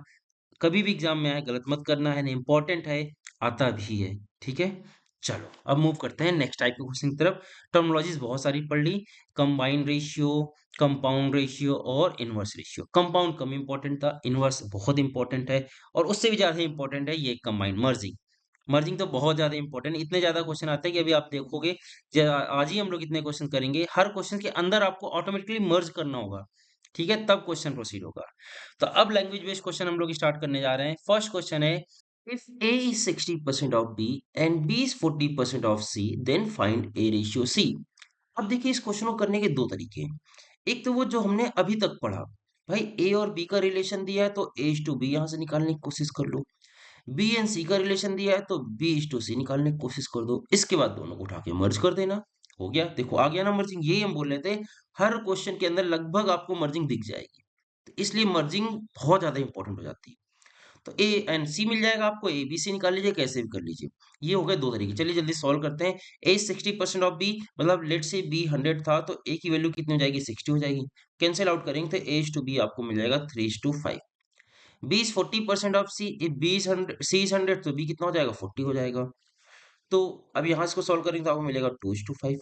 कभी भी एग्जाम में आए गलत मत करना है, इम्पोर्टेंट है, आता भी है। ठीक है? चलो अब मूव करते हैं नेक्स्ट टाइप के क्वेश्चन की तरफ। टर्मिनोलॉजीज बहुत सारी पढ़ ली। कंबाइंड रेशियो, कंपाउंड रेशियो और इनवर्स रेशियो। कंपाउंड कम इंपॉर्टेंट था, इनवर्स बहुत इंपॉर्टेंट है, और उससे भी ज्यादा इंपॉर्टेंट है ये कंबाइंड मर्जिंग। मर्जिंग तो बहुत ज्यादा इंपॉर्टेंट है, इतने ज्यादा क्वेश्चन आते हैं कि अभी आप देखोगे, आज ही हम लोग इतने क्वेश्चन करेंगे, हर क्वेश्चन के अंदर आपको ऑटोमेटिकली मर्ज करना होगा। ठीक है? तब क्वेश्चन प्रोसीड होगा। तो अब लैंग्वेज बेस्ड क्वेश्चन हम लोग स्टार्ट करने जा रहे हैं। फर्स्ट क्वेश्चन है, if A is 60% of B and B is 40% of C, then find A ratio C। अब देखिए इस क्वेश्चन को करने के दो तरीके हैं। एक तो वो जो हमने अभी तक पढ़ा, भाई A और B का रिलेशन दिया है तो A is to B यहां से निकालने की कोशिश कर लो। B एंड C का रिलेशन दिया है तो B is to C निकालने की कोशिश कर दो। इसके बाद दोनों को उठा के मर्ज कर देना। हो गया, देखो आ गया ना मर्जिंग। यही हम बोल रहे थे, हर क्वेश्चन के अंदर लगभग आपको मर्जिंग दिख जाएगी। तो इसलिए मर्जिंग बहुत ज्यादा इंपॉर्टेंट हो जाती है। तो ए एंड सी मिल जाएगा आपको, ए बी सी निकाल लीजिए, कैसे भी कर लीजिए। ये हो गए दो तरीके। चलिए जल्दी सॉल्व करते हैं। ए 60% ऑफ बी, मतलब लेट से बी 100 था तो ए की वैल्यू कितनी हो जाएगी? 60 हो जाएगी। कैंसिल आउट करेंगे तो ए टू बी आपको मिल जाएगा 3:5। B is 40% of C, if B is 100, C is 100 तो बी कितना हो जाएगा? 40 हो जाएगा। तो अब यहाँ इसको सॉल्व करेंगे तो आपको मिलेगा 2:5।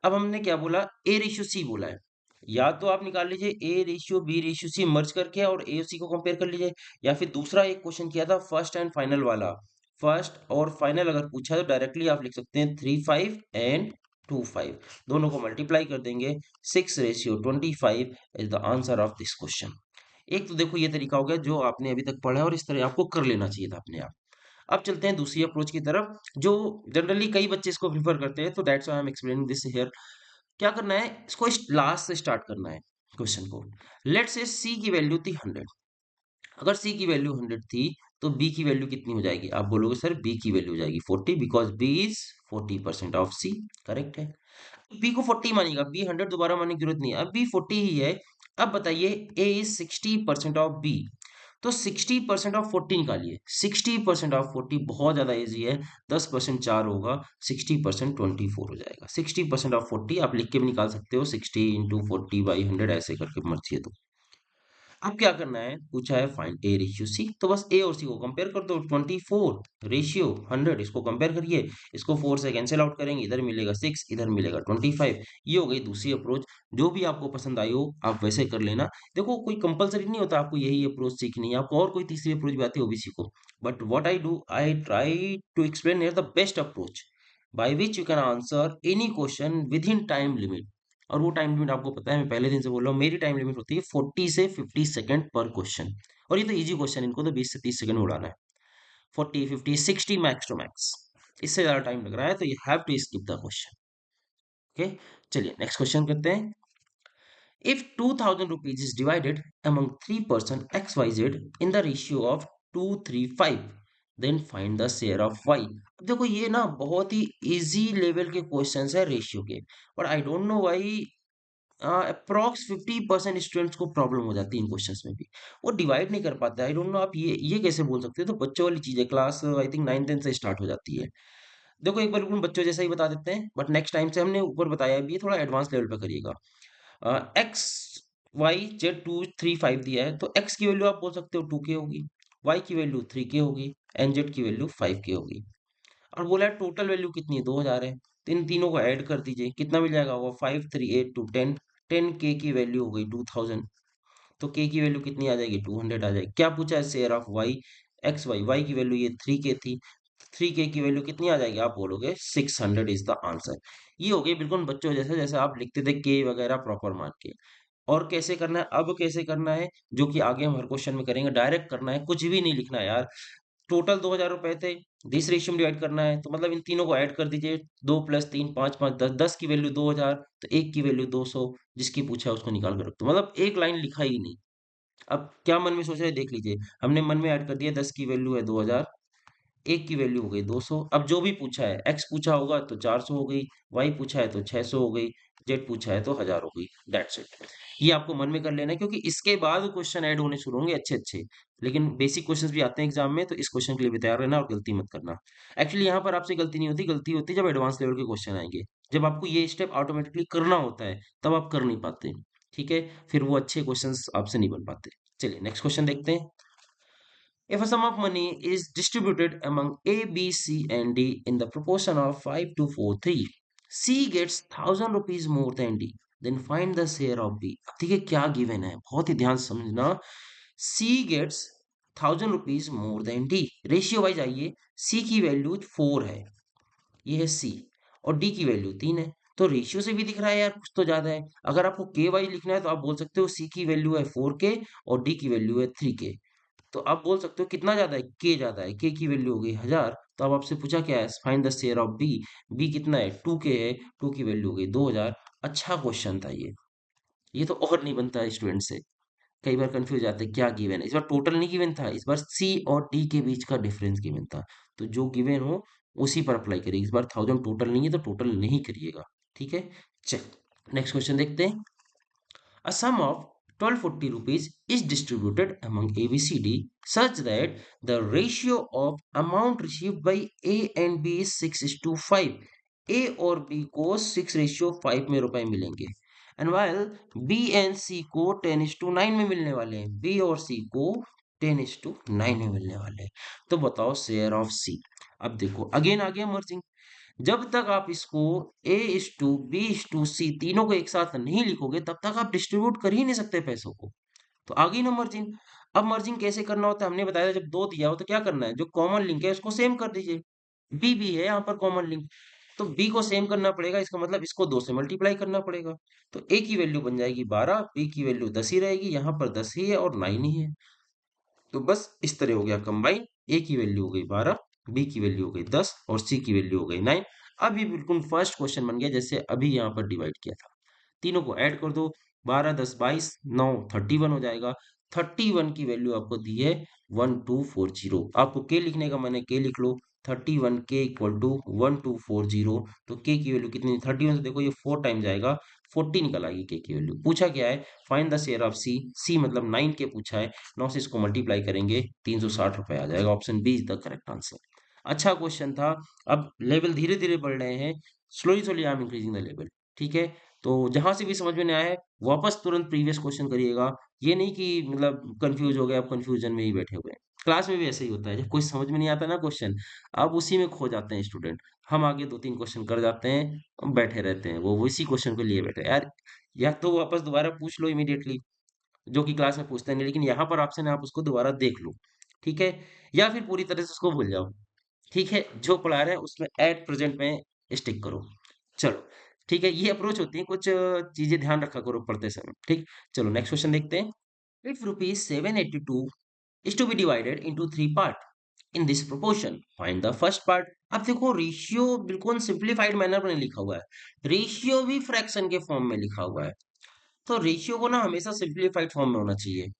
अब हमने क्या बोला? ए रेशियो सी बोला है। या तो आप निकाल लीजिए a ratio B ratio c merge करके और ए सी को कंपेयर कर लीजिए, या फिर दूसरा एक क्वेश्चन किया था फर्स्ट एंड फाइनल वाला। फर्स्ट और फाइनल अगर पूछा है तो डायरेक्टली आप लिख सकते हैं 3:5 एंड 2:5, दोनों को मल्टीप्लाई कर देंगे। 6:25 is the answer of this question. एक तो देखो ये तरीका हो गया जो आपने अभी तक पढ़ा है और इस तरह आपको कर लेना चाहिए था अपने आप। अब चलते हैं दूसरी अप्रोच की तरफ, जो जनरली कई बच्चे इसको प्रीफर करते हैं, तो that's why I am explaining this here. क्या करना है? इसको लास्ट से स्टार्ट करना है क्वेश्चन को। लेट्स से सी की वैल्यू थी 100। अगर सी की वैल्यू 100 थी तो बी की वैल्यू कितनी हो जाएगी? आप बोलोगे सर बी की वैल्यू हो जाएगी 40, because B is 40% of C. Correct है। बी को 40 मानिएगा, बी 100 दोबारा मानने की जरूरत नहीं है, अब बी 40 ही है। अब बताइए ए इज 60% ऑफ बी, तो 60% ऑफ 40 निकालिए। 60% ऑफ 40 बहुत ज्यादा इजी है। 10% 4 होगा, 60% 24 हो जाएगा। 60% ऑफ 40 आप लिख के भी निकाल सकते हो, 60 इंटू 40/100 ऐसे करके मर्जी है। तो अब क्या करना है? पूछा है फाइंड ए रेशियो सी, तो बस ए और सी को कंपेयर कर दो। 24 रेशियो 100, इसको कंपेयर करिए। इसको 4 से कैंसिल आउट करेंगे, इधर मिलेगा 6, इधर मिलेगा 25। ये हो गई दूसरी अप्रोच। जो भी आपको पसंद आई हो आप वैसे कर लेना। देखो कोई कंपलसरी नहीं होता आपको यही अप्रोच सीखनी है, आपको और कोई तीसरी अप्रोच भी आती है वो भी सीखो। But what I do, I try to explain here the best approach by which you can answer any question within time limit. और वो टाइम लिमिट आपको पता है, मैं पहले दिन से बोल रहा हूँ, मेरी टाइम लिमिट होती है 40 से 50 सेकंड पर क्वेश्चन। और ये तो इजी क्वेश्चन, इनको तो 20 से 30 सेकंड में उड़ाना है। 40, 50, 60 मैक्स टू मैक्स। इससे ज्यादा टाइम लग रहा है तो you have to skip the question. Okay, चलिए नेक्स्ट क्वेश्चन करते हैं। If 2000 rupees is divided among three person XYZ in the ratio of 2:3:5, then find the share of Y। देखो ये ना बहुत ही इजी लेवल के क्वेश्चंस है रेशियो के, but I don't know why approx 50% students को प्रॉब्लम हो जाती है इन क्वेश्चंस में भी। वो डिवाइड नहीं कर पाते। आई डोंट नो आप ये कैसे बोल सकते हो? तो बच्चों वाली चीज है, क्लास आई थिंक 9-10 से स्टार्ट हो जाती है। देखो एक बार बिल्कुल बच्चों जैसा ही बता देते हैं, बट नेक्स्ट टाइम से हमने ऊपर बताया भी है, थोड़ा एडवांस लेवल पे करिएगा। एक्स वाई जेड 2:3:5 दिया है तो एक्स की वैल्यू आप बोल सकते हो 2k होगी, वाई की वैल्यू 3k होगी, एंड जेड की वैल्यू 5k होगी। और बोला है टोटल वैल्यू कितनी है? 2000 है। तो इन तीनों को ऐड कर दीजिए, कितना मिल जाएगा? वो 5 3 8 2 10। 10k की वैल्यू हो गई 2000, तो k की वैल्यू कितनी आ जाएगी? 200 आ जाएगी। क्या पूछा है? Share of y। X Y, Y की वैल्यू ये 3k थी, 3k की वैल्यू कितनी आ जाएगी? आप बोलोगे 600 इज द आंसर। ये हो गई बिल्कुल बच्चों जैसे, जैसे आप लिखते थे k वगैरह प्रॉपर मान के। और कैसे करना है? अब कैसे करना है जो कि आगे हम हर क्वेश्चन में करेंगे, डायरेक्ट करना है, कुछ भी नहीं लिखना है यार। टोटल 2,000 रुपए थे, दिस रेशियो में डिवाइड करना है, तो मतलब इन तीनों को ऐड कर दीजिए, 2 + 3 5 5 10, 10 की वैल्यू 2,000, तो 1 की वैल्यू 200, जिसकी पूछा है उसको निकाल कर रख दो। मतलब एक लाइन लिखा ही नहीं। अब क्या मन में सोच रहे हैं देख लीजिए, हमने मन में ऐड कर दिया, 10 की वैल्यू है 2,000, एक की वैल्यू हो गई 200। अब जो भी पूछा है, एक्स पूछा होगा तो 400 हो गई, वाई पूछा है तो 600 हो गई, जेड पूछा है तो 1000 हो गई। That's it. ये आपको मन में कर लेना है, क्योंकि इसके बाद क्वेश्चन ऐड होने शुरू होंगे अच्छे अच्छे। लेकिन बेसिक क्वेश्चंस भी आते हैं एग्जाम में, तो इस क्वेश्चन के लिए भी तैयार रहना और गलती मत करना। एक्चुअली यहाँ पर आपसे गलती नहीं होती, गलती होती है जब एडवांस लेवल के क्वेश्चन आएंगे। जब आपको ये स्टेप ऑटोमेटिकली करना होता है, तब आप कर नहीं पाते। ठीक है, फिर वो अच्छे क्वेश्चन आपसे नहीं बन पाते। चलिए नेक्स्ट क्वेश्चन देखते हैं। If a sum of money is distributed among A, B, C, and D in the proportion of 5 to 4, 3, C gets 1,000 rupees more than D. Then find the share of B. अब देखिए क्या गिवन है, बहुत ही ध्यान से समझना। C gets 1,000 rupees more than D. Ratio wise आइए, C की वैल्यू 4 है, ये है C, और D की वैल्यू 3 है। तो रेशियो से भी दिख रहा है यार कुछ तो ज्यादा है। अगर आपको के वाइज लिखना है तो आप बोल सकते हो C की वैल्यू है 4K और D की वैल्यू है 3K। तो आप बोल सकते हो कितना ज्यादा है, के ज्यादा है, के की वैल्यू हो गई 1000। तो अब आपसे पूछा क्या है, find the share of B. B कितना है, 2K है, 2 की वैल्यू हो गई 2000। अच्छा क्वेश्चन था ये तो और नहीं बनता है स्टूडेंट से। कई बार कंफ्यूज जाते हैं क्या गिवन है, इस बार टोटल नहीं गिवन था, इस बार सी और डी के बीच का डिफरेंस गिवन था। तो जो गिवन हो उसी पर अप्लाई करिए, इस बार 1000 टोटल नहीं है तो टोटल नहीं करिएगा। ठीक है, चल नेक्स्ट क्वेश्चन देखते हैं। A sum of 1240 rupees is distributed among ABCD such that the ratio of amount received by A and B is 6 is to 5. A और B को 6:5 में रुपए मिलेंगे, and while B and C को 10:9 में मिलने वाले हैं। B और C को 10:9 में मिलने वाले हैं। तो बताओ शेयर ऑफ C। अब देखो अगेन आ गया मर्जिंग। जब तक आप इसको ए इस टू बी इस टू सी तीनों को एक साथ नहीं लिखोगे, तब तक आप डिस्ट्रीब्यूट कर ही नहीं सकते पैसों को। तो आ गई ना मर्जिंग। अब मर्जिंग कैसे करना होता है हमने बताया था, जब दो दिया हो तो क्या करना है, जो कॉमन लिंक है उसको सेम कर दीजिए। बी भी है यहाँ पर कॉमन लिंक, तो बी को सेम करना पड़ेगा, इसका मतलब इसको 2 से मल्टीप्लाई करना पड़ेगा। तो ए की वैल्यू बन जाएगी 12, बी की वैल्यू 10 ही रहेगी, यहाँ पर 10 ही है और 9 ही है। तो बस इस तरह हो गया कंबाइन। ए की वैल्यू हो गई 12, बी की वैल्यू हो गई 10 और सी की वैल्यू हो गई 9। अब ये बिल्कुल फर्स्ट क्वेश्चन बन गया जैसे अभी यहाँ पर डिवाइड किया था। तीनों को ऐड कर दो, 12 10 22 9 31 हो जाएगा। 31 की वैल्यू आपको दी है 1240। आपको के लिखने का मैंने के लिख लो, 31 के इक्वल टू 1240। तो के की वैल्यू कितनी, 31 से देखो ये 4 टाइम जाएगा, 40 निकल आएगी के की वैल्यू। पूछा क्या है, फाइंड द शेयर ऑफ सी। सी मतलब 9 के पूछा है, 9 से इसको मल्टीप्लाई करेंगे 360 रुपए आ जाएगा। Option B is the correct answer. अच्छा क्वेश्चन था। अब लेवल धीरे धीरे बढ़ रहे हैं, slowly slowly I am increasing the level. ठीक है, तो जहां से भी समझ में नहीं आया है वापस तुरंत प्रीवियस क्वेश्चन करिएगा। ये नहीं कि मतलब कंफ्यूज हो गए आप कंफ्यूजन में ही बैठे हुए हैं। क्लास में भी ऐसे ही होता है, जब कुछ समझ में नहीं आता ना क्वेश्चन, अब उसी में खो जाते हैं स्टूडेंट। हम आगे 2 3 क्वेश्चन कर जाते हैं, हम बैठे रहते हैं, वो इसी क्वेश्चन को लिए बैठे हैं। यार या तो वापस दोबारा पूछ लो इमीडिएटली, जो कि क्लास में पूछते नहीं, लेकिन यहाँ पर ऑप्शन है आप उसको दोबारा देख लो। ठीक है, या फिर पूरी तरह से उसको भूल जाओ। ठीक है, जो पढ़ा रहे हैं उसमें एट प्रेजेंट में स्टिक करो। चलो ठीक है, ये अप्रोच होती है, कुछ चीजें ध्यान रखा करो पढ़ते समय। ठीक, चलो नेक्स्ट क्वेश्चन देखते हैं। If rupees 782 is to be divided into 3 part in this proportion, find the first part। अब देखो रेशियो बिल्कुल सिंप्लीफाइड मैनर में लिखा हुआ है, रेशियो भी फ्रैक्शन के फॉर्म में लिखा हुआ है। तो रेशियो को ना हमेशा सिंप्लीफाइड फॉर्म में होना चाहिए।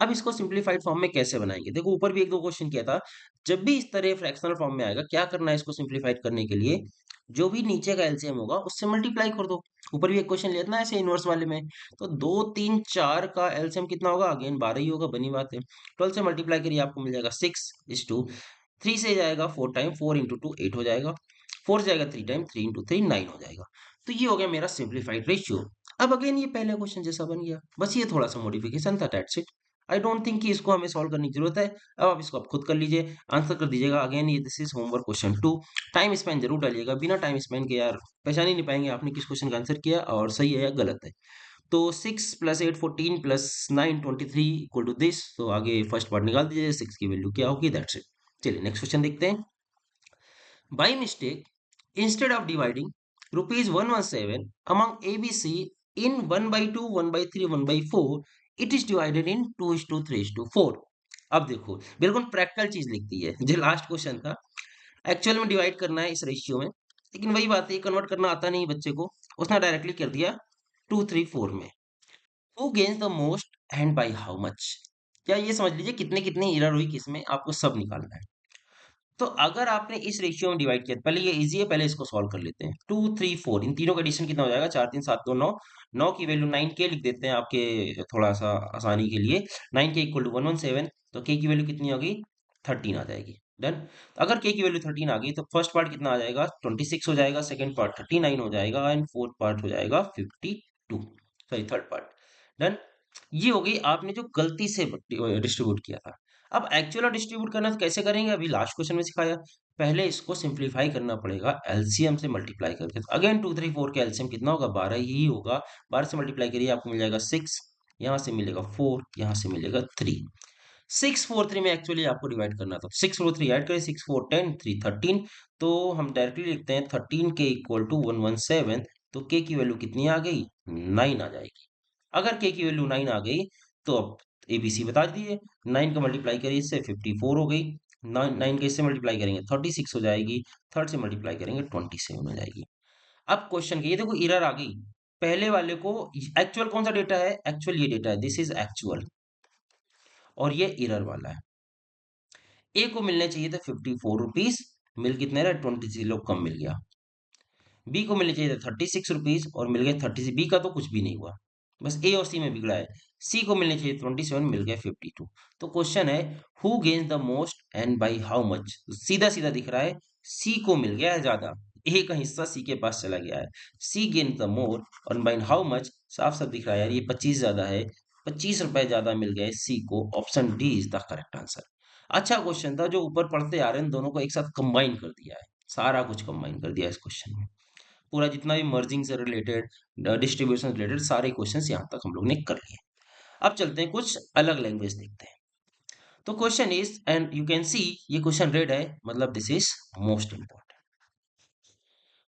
अब इसको सिंप्लीफाइड फॉर्म में कैसे बनाएंगे, देखो ऊपर भी एक दो क्वेश्चन किया था। जब भी इस तरह फ्रैक्शनल फॉर्म में आएगा, क्या करना है इसको सिंप्लीफाइड करने के लिए, जो भी नीचे का एलसीएम होगा उससे मल्टीप्लाई कर दो। ऊपर भी एक क्वेश्चन लिया था ना ऐसे इनवर्स वाले में। तो 2 3 4 का एलसीएम कितना होगा, अगेन 12 ही होगा, बनी बात है। 12 से मल्टीप्लाई करिए आपको मिल जाएगा 6 इज टू 3 से जाएगा 4 टाइम, 4 इंटू 2 8 हो जाएगा। 4 से जाएगा 3 टाइम, 3 इंटू 3 9 हो जाएगा। तो ये हो गया मेरा सिंप्लीफाइड रेशियो। अब अगेन ये पहले क्वेश्चन जैसा बन गया, बस ये थोड़ा सा मॉडिफिकेशन था, that's it. I don't think कि इसको हमें सॉल्व करने की जरूरत है। अब आप इसको आप खुद कर लीजिए, आंसर कर दीजिएगा। अगेन ये this is homework question 2। Time Spain जरूर डालिएगा, बिना टाइम स्पेन के यार पहचान ही नहीं पाएंगे आपने किस क्वेश्चन का आंसर किया और सही है या गलत है। तो 6 + 8 14 + 9 23 इक्वल टू दिस। तो आगे फर्स्ट पार्ट निकाल दीजिए, 6 की वैल्यू क्या होगी, दैट्स इट। चलिए नेक्स्ट क्वेश्चन देखते हैं। By mistake, instead of dividing rupees 117 among ABC in 1/2, 1/3, 1/4, it is divided in 2:3:4. अब देखो, बिल्कुल प्रैक्टिकल चीज लिखती है। जो लास्ट क्वेश्चन था, एक्चुअल में डिवाइड करना है इस रेशियो में, लेकिन वही बात है, कन्वर्ट करना आता नहीं बच्चे को, उसने डायरेक्टली कर दिया 2 3 4 में। Who gains the most and by how much? या ये समझ लीजिए कितने कितने एरर हुई किसमें, आपको सब निकालना है। तो अगर आपने इस रेशियो में डिवाइड किया, पहले ये इजी है, पहले इसको सॉल्व कर लेते हैं। 2 3 4, इन तीनों का एडिशन कितना हो जाएगा? 4 3 7 2 9। 9 की वैल्यू 9 के लिख देते हैं आपके थोड़ा सा आसानी के लिए। 9 के इक्वल टू 117, तो के की वैल्यू कितनी होगी? 13 आ जाएगी। डन। अगर के की वैल्यू 13 आ गई तो फर्स्ट पार्ट कितना आ जाएगा? 26 हो जाएगा, सेकंड पार्ट 39 हो जाएगा, एंड फोर्थ पार्ट हो जाएगा 52, सॉरी थर्ड पार्ट। डन। ये हो गई आपने जो गलती से डिस्ट्रीब्यूट किया था। अब एक्चुअल और डिस्ट्रीब्यूट करना तो कैसे करेंगे, अभी लास्ट क्वेश्चन में सिखाया। पहले इसको सिंप्लीफाई करना पड़ेगा एलसीएम से मल्टीप्लाई करके। तो अगेन 2 3 4 का एलसीएम कितना होगा? 12 ही होगा। 12 से मल्टीप्लाई करिए, आपको मिल जाएगा 6, यहाँ से मिलेगा 4, यहाँ से मिलेगा 3। 6 4 3 में एक्चुअली आपको डिवाइड करना था। 6 4 3 ऐड करें, 6 4 10 3 13। तो हम डायरेक्टली लिखते हैं 13 के इक्वल टू 117। तो के की वैल्यू कितनी आ गई? 9 आ जाएगी। अगर के की वैल्यू 9 आ गई, तो अब एबीसी बता दिए। 9 का मल्टीप्लाई करिए इससे 54 हो गई। 9 का इससे मल्टीप्लाई करेंगे 36 हो जाएगी। थर्ड से मल्टीप्लाई करेंगे 27 हो जाएगी। अब क्वेश्चन की ये देखो एरर आ गई। पहले वाले को एक्चुअल कौन सा डेटा है? एक्चुअल ये डेटा है, दिस इज एक्चुअल, और ये एरर वाला है। ए को मिलने चाहिए थे 54 रुपीज, मिल कितने रहे? 26 कम मिल गया। बी को मिलने चाहिए थे 36 रुपीज और मिल गए 36। बी का तो कुछ भी नहीं हुआ, बस ए और सी में बिगड़ा है। सी को मिलने चाहिए 27, मिल गए 52। तो क्वेश्चन है who gains the most and by how much? सीधा सीधा दिख रहा है, सी को मिल गया है ज्यादा, ए का हिस्सा सी के पास चला गया है। सी गेन्स द मोर और बाई हाउ मच, साफ साफ दिख रहा है यार, ये 25 ज्यादा है। 25 रुपए ज्यादा मिल गए सी को। Option D is the correct answer. अच्छा क्वेश्चन था, जो ऊपर पढ़ते आ रहे हैं दोनों को एक साथ कंबाइन कर दिया है, सारा कुछ कंबाइन कर दिया है इस क्वेश्चन में। पूरा जितना भी मर्जिंग से रिलेटेड, डिस्ट्रीब्यूशन रिलेटेड सारे क्वेश्चंस यहाँ तक हम लोग ने कर लिए। अब चलते हैं कुछ अलग लैंग्वेज देखते हैं। तो question is, and you can see ये क्वेश्चन रेड है, मतलब this is most important.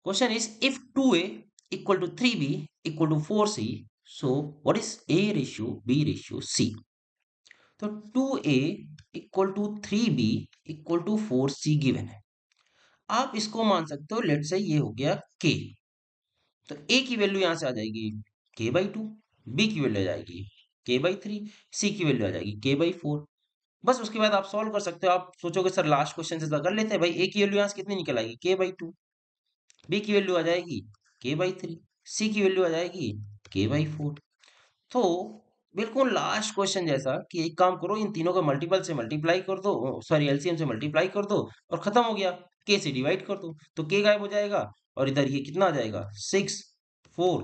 Question is if 2a equal to 3b equal to 4c, so what is a ratio b ratio c? तो 2a equal to 3b equal to 4c given है। आप इसको मान सकते हो, लेट से ये हो गया k। तो ए की वैल्यू यहां से आ जाएगी k/2, बी की वैल्यू आ जाएगी k/3, सी की वैल्यू आ जाएगी k/4। बस उसके बाद आप सॉल्व कर सकते हो। आप सोचोगे सर लास्ट क्वेश्चन से तो कर लेते हैं भाई, ए की वैल्यू यहां से कितनी निकल आएगी? k/2। बी की वैल्यू आ जाएगी k/3, सी की वैल्यू आ जाएगी k/4। तो बिल्कुल लास्ट क्वेश्चन जैसा कि एक काम करो, इन तीनों का मल्टीपल से मल्टीप्लाई कर दो, सॉरी एलसीएम से मल्टीप्लाई कर दो, और खत्म हो गया। के से डिवाइड कर दो तो के गायब हो जाएगा, और इधर ये कितना आ जाएगा? 6 4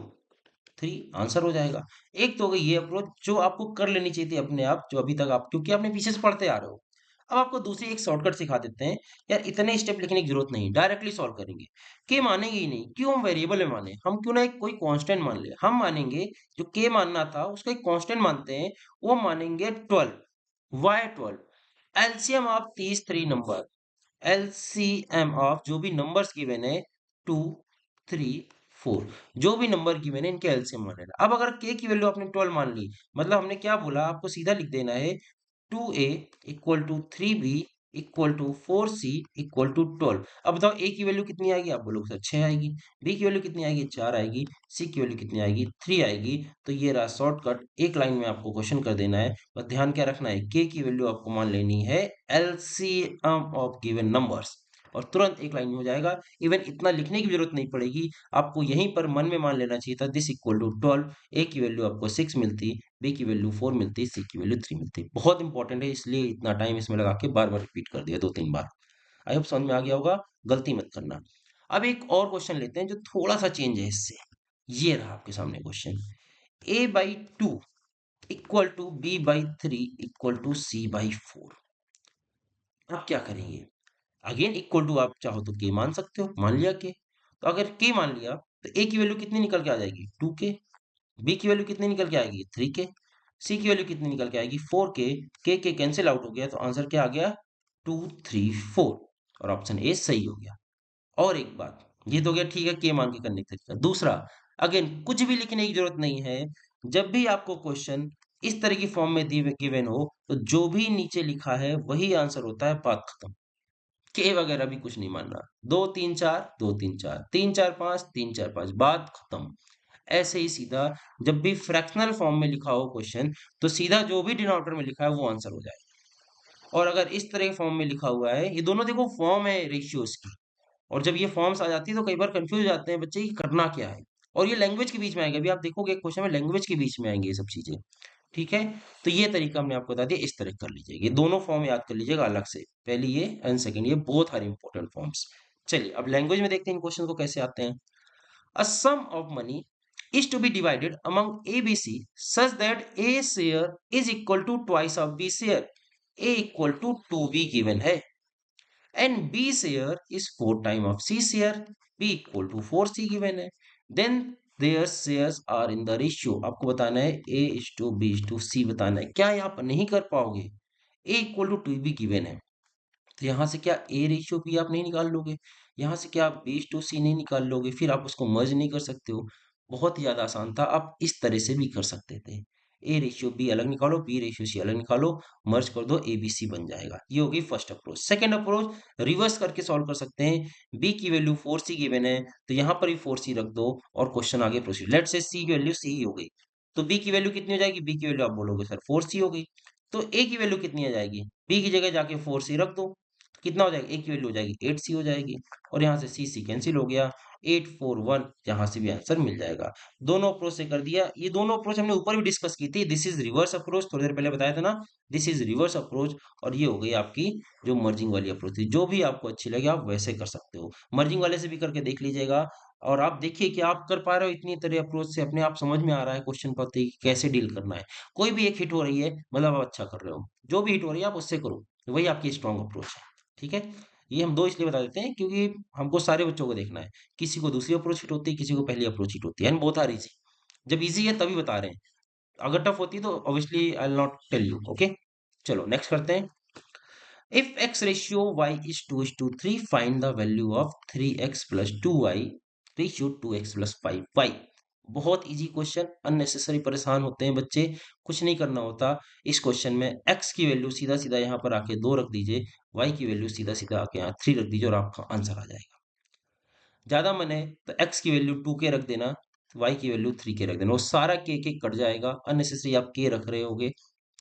3, आंसर हो जाएगा। एक तो हो गई ये अप्रोच जो आपको कर लेनी चाहिए थी अपने आप, जो अभी तक आप, क्योंकि आपने पीछे से पढ़ते आ रहे हो। अब आपको दूसरी एक शॉर्टकट सिखा देते हैं। यार इतने स्टेप लिखने की जरूरत नहीं, डायरेक्टली सॉल्व करेंगे। के मानेंगे ही नहीं, क्यों? हम वेरिएबल में माने, हम क्यों ना एक कोई कांस्टेंट मान ले, हम मानेंगे जो के मानना था उसका एक कांस्टेंट मानते हैं, वो मानेंगे 12। Why 12? LCM of these three number, LCM of जो भी नंबर्स गिवन है, 2 3 4, जो भी गिवन है मैंने इनके एलसीएम मान लेना। अब अगर के की वैल्यू आपने 12 मान ली, मतलब हमने क्या बोला, आपको सीधा लिख देना है 2a equal to 3b equal to 4c equal to 12। अब बताओ ए की वैल्यू कितनी आएगी? आप बोलोगे सर 6 आएगी। बी की वैल्यू कितनी आएगी? 4 आएगी। सी की वैल्यू कितनी आएगी? 3 आएगी। तो ये रहा शॉर्टकट, एक लाइन में आपको क्वेश्चन कर देना है। बस ध्यान क्या रखना है, के की वैल्यू आपको मान लेनी है एलसीएम ऑफ गिवन नंबर्स, और तुरंत एक लाइन में हो जाएगा। इवन इतना लिखने की जरूरत नहीं पड़ेगी, आपको यहीं पर मन में मान लेना चाहिए था दिस इक्वल टू 12। ए की वैल्यू आपको 6 मिलती, बी की वैल्यू 4 मिलती, सी की वैल्यू 3 मिलती। बहुत इंपॉर्टेंट है, इसलिए इतना टाइम इसमें लगा के बार बार रिपीट कर दिया 2 3 बार। आई होप समझ में आ गया होगा, गलती मत करना। अब एक और क्वेश्चन लेते हैं जो थोड़ा सा चेंज है इससे। ये रहा आपके सामने question, a/2 equal to b/3 equal to c/4। आप क्या करेंगे? अगेन इक्वल टू, आप चाहो तो के मान सकते हो, मान लिया के। तो अगर के मान लिया तो ए की वैल्यू कितनी निकल के आ जाएगी? 2k। बी की वैल्यू कितनी निकल के आएगी? 3k। सी की वैल्यू कितनी निकल के आएगी? 4k। के कैंसिल आउट हो गया, तो आंसर क्या आ गया? 2 3 4, और ऑप्शन ए सही हो गया। और एक बात, ये तो हो गया ठीक है के मान के करने का तरीका। दूसरा, अगेन कुछ भी लिखने की जरूरत नहीं है। जब भी आपको क्वेश्चन इस तरह की फॉर्म में गिवन हो तो जो भी नीचे लिखा है वही आंसर होता है, बात खत्म। के वगैरह भी कुछ नहीं मानना। 2 3 4 2 3 4 3 4 5 3 4 5, बात खत्म। ऐसे ही सीधा जब भी फ्रैक्शनल फॉर्म में लिखा हो क्वेश्चन, तो सीधा जो भी डिनोमिनेटर में लिखा है वो आंसर हो जाए। और अगर इस तरह के फॉर्म में लिखा हुआ है, ये दोनों देखो फॉर्म है रेशियोज की, और जब ये फॉर्म्स आ जाती है तो कई बार कंफ्यूज हो जाते हैं बच्चे कि करना क्या है। और ये लैंग्वेज के बीच में आएगा, अभी आप देखोगे क्वेश्चन में लैंग्वेज के बीच में आएंगे ये सब चीजें। ठीक है, तो ये तरीका हमने आपको बता दिया, इस तरह कर लीजिए। ये दोनों फॉर्म याद कर लीजिएगा अलग से, पहली ये एंड सेकंड ये, बोथ आर इंपॉर्टेंट फॉर्म्स। चलिए अब लैंग्वेज में देखते हैं इन क्वेश्चन को कैसे आते हैं। A sum of money is to be divided among A, B, C such that A share is equal to twice of B share. A equal to 2B given है, and B share is 4 time of C share. B equal to 4C given है. Then their shares are in the ratio. आपको बताना है A is to B is to C बताना है। क्या ये आप नहीं कर पाओगे? A equal to 2B given है, तो यहाँ से क्या ए रेशियो बी आप नहीं निकाल लोगे, यहाँ से क्या आप बी टू सी नहीं निकाल लोगे, फिर आप उसको मर्ज नहीं कर सकते हो। बहुत ही ज्यादा आसान था, आप इस तरह से भी कर सकते थे। ए रेशियो बी अलग निकालो, बी रेशियो सी अलग निकालो, मर्ज कर दो, ए बी सी बन जाएगा। ये होगी first approach. Second approach reverse करके सॉल्व कर सकते हैं। बी की वैल्यू 4C गिवन है, तो यहाँ पर भी 4C रख दो और क्वेश्चन आगे प्रोसीड। लेट से सी की वैल्यू सी ही हो गई, तो बी की वैल्यू कितनी हो जाएगी, बी की वैल्यू आप बोलोगे सर 4C हो गई, तो ए की वैल्यू कितनी आ जाएगी, बी की जगह जाके 4C रख दो, कितना हो जाएगा, ए की वैल्यू हो जाएगी 8C हो जाएगी, और यहाँ से सी कैंसिल हो गया, 8 4 1, यहाँ से भी आंसर मिल जाएगा। दोनों अप्रोच से कर दिया। ये दोनों अप्रोच हमने ऊपर भी डिस्कस की थी, दिस इज रिवर्स अप्रोच, थोड़ी देर पहले बताया था ना, दिस इज रिवर्स अप्रोच। और ये हो गई आपकी जो मर्जिंग वाली अप्रोच थी। जो भी आपको अच्छी लगे आप वैसे कर सकते हो, मर्जिंग वाले से भी करके देख लीजिएगा। और आप देखिए कि आप कर पा रहे हो इतनी तरह अप्रोच से, अपने आप समझ में आ रहा है क्वेश्चन पढ़ते ही कैसे डील करना है। कोई भी एक हिट हो रही है मतलब आप अच्छा कर रहे हो, जो भी हिट हो रही है आप उससे करो, वही आपकी स्ट्रॉन्ग अप्रोच है। ठीक है, ये हम दो इसलिए बता देते हैं क्योंकि हमको सारे बच्चों को देखना है, किसी को दूसरी अप्रोच हिट होती है, किसी को पहली अप्रोच हिट होती है, एंड बोथ आर इजी। जब इजी है तभी बता रहे हैं, अगर टफ होती तो obviously I will not tell you. Okay, चलो नेक्स्ट करते हैं। If x ratio y is to 3, find the value of 3x plus 2y ratio 2x plus 5y। बहुत इजी क्वेश्चन, अननेसेसरी परेशान होते हैं बच्चे, कुछ नहीं करना होता। इस क्वेश्चन में x की वैल्यू सीधा सीधा यहाँ पर आके 2 रख दीजिए, y की वैल्यू सीधा सीधा आके यहाँ 3 रख दीजिए और आपका आंसर आ जाएगा। ज्यादा मन है तो x की वैल्यू 2k रख देना, y की वैल्यू 3k रख देना, वो सारा k कट जाएगा, अननेसेसरी आप k रख रहे होगे,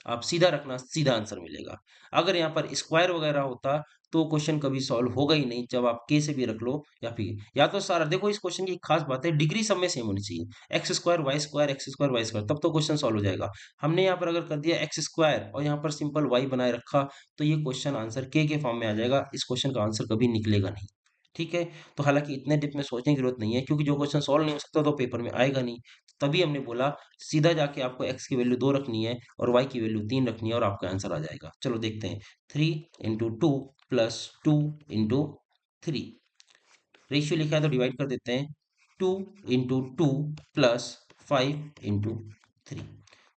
आप सीधा रखना, सीधा आंसर मिलेगा। अगर यहाँ पर स्क्वायर वगैरह होता तो क्वेश्चन कभी सॉल्व होगा ही नहीं, जब आप के से भी रख लो या फिर या तो सारा। देखो इस क्वेश्चन की एक खास बात है, डिग्री सब में सेम होनी चाहिए, x square y square x square y square, तब तो क्वेश्चन सॉल्व हो जाएगा। हमने यहाँ पर अगर कर दिया एक्स स्क्वायर और यहाँ पर सिंपल वाई बनाए रखा, तो ये क्वेश्चन आंसर के फॉर्म में आ जाएगा, इस क्वेश्चन का आंसर कभी निकलेगा नहीं। ठीक है, तो हालांकि इतने डिप में सोचने की जरूरत नहीं है, क्योंकि जो क्वेश्चन सॉल्व नहीं हो सकता तो पेपर में आएगा नहीं। तभी हमने बोला सीधा जाके आपको x की वैल्यू 2 रखनी है और y की वैल्यू 3 रखनी है और आपका आंसर आ जाएगा। चलो देखते हैं, 3 × 2 + 2 × 3, रेशियो लिखा है तो डिवाइड कर देते हैं, 2 × 2 + 5 × 3।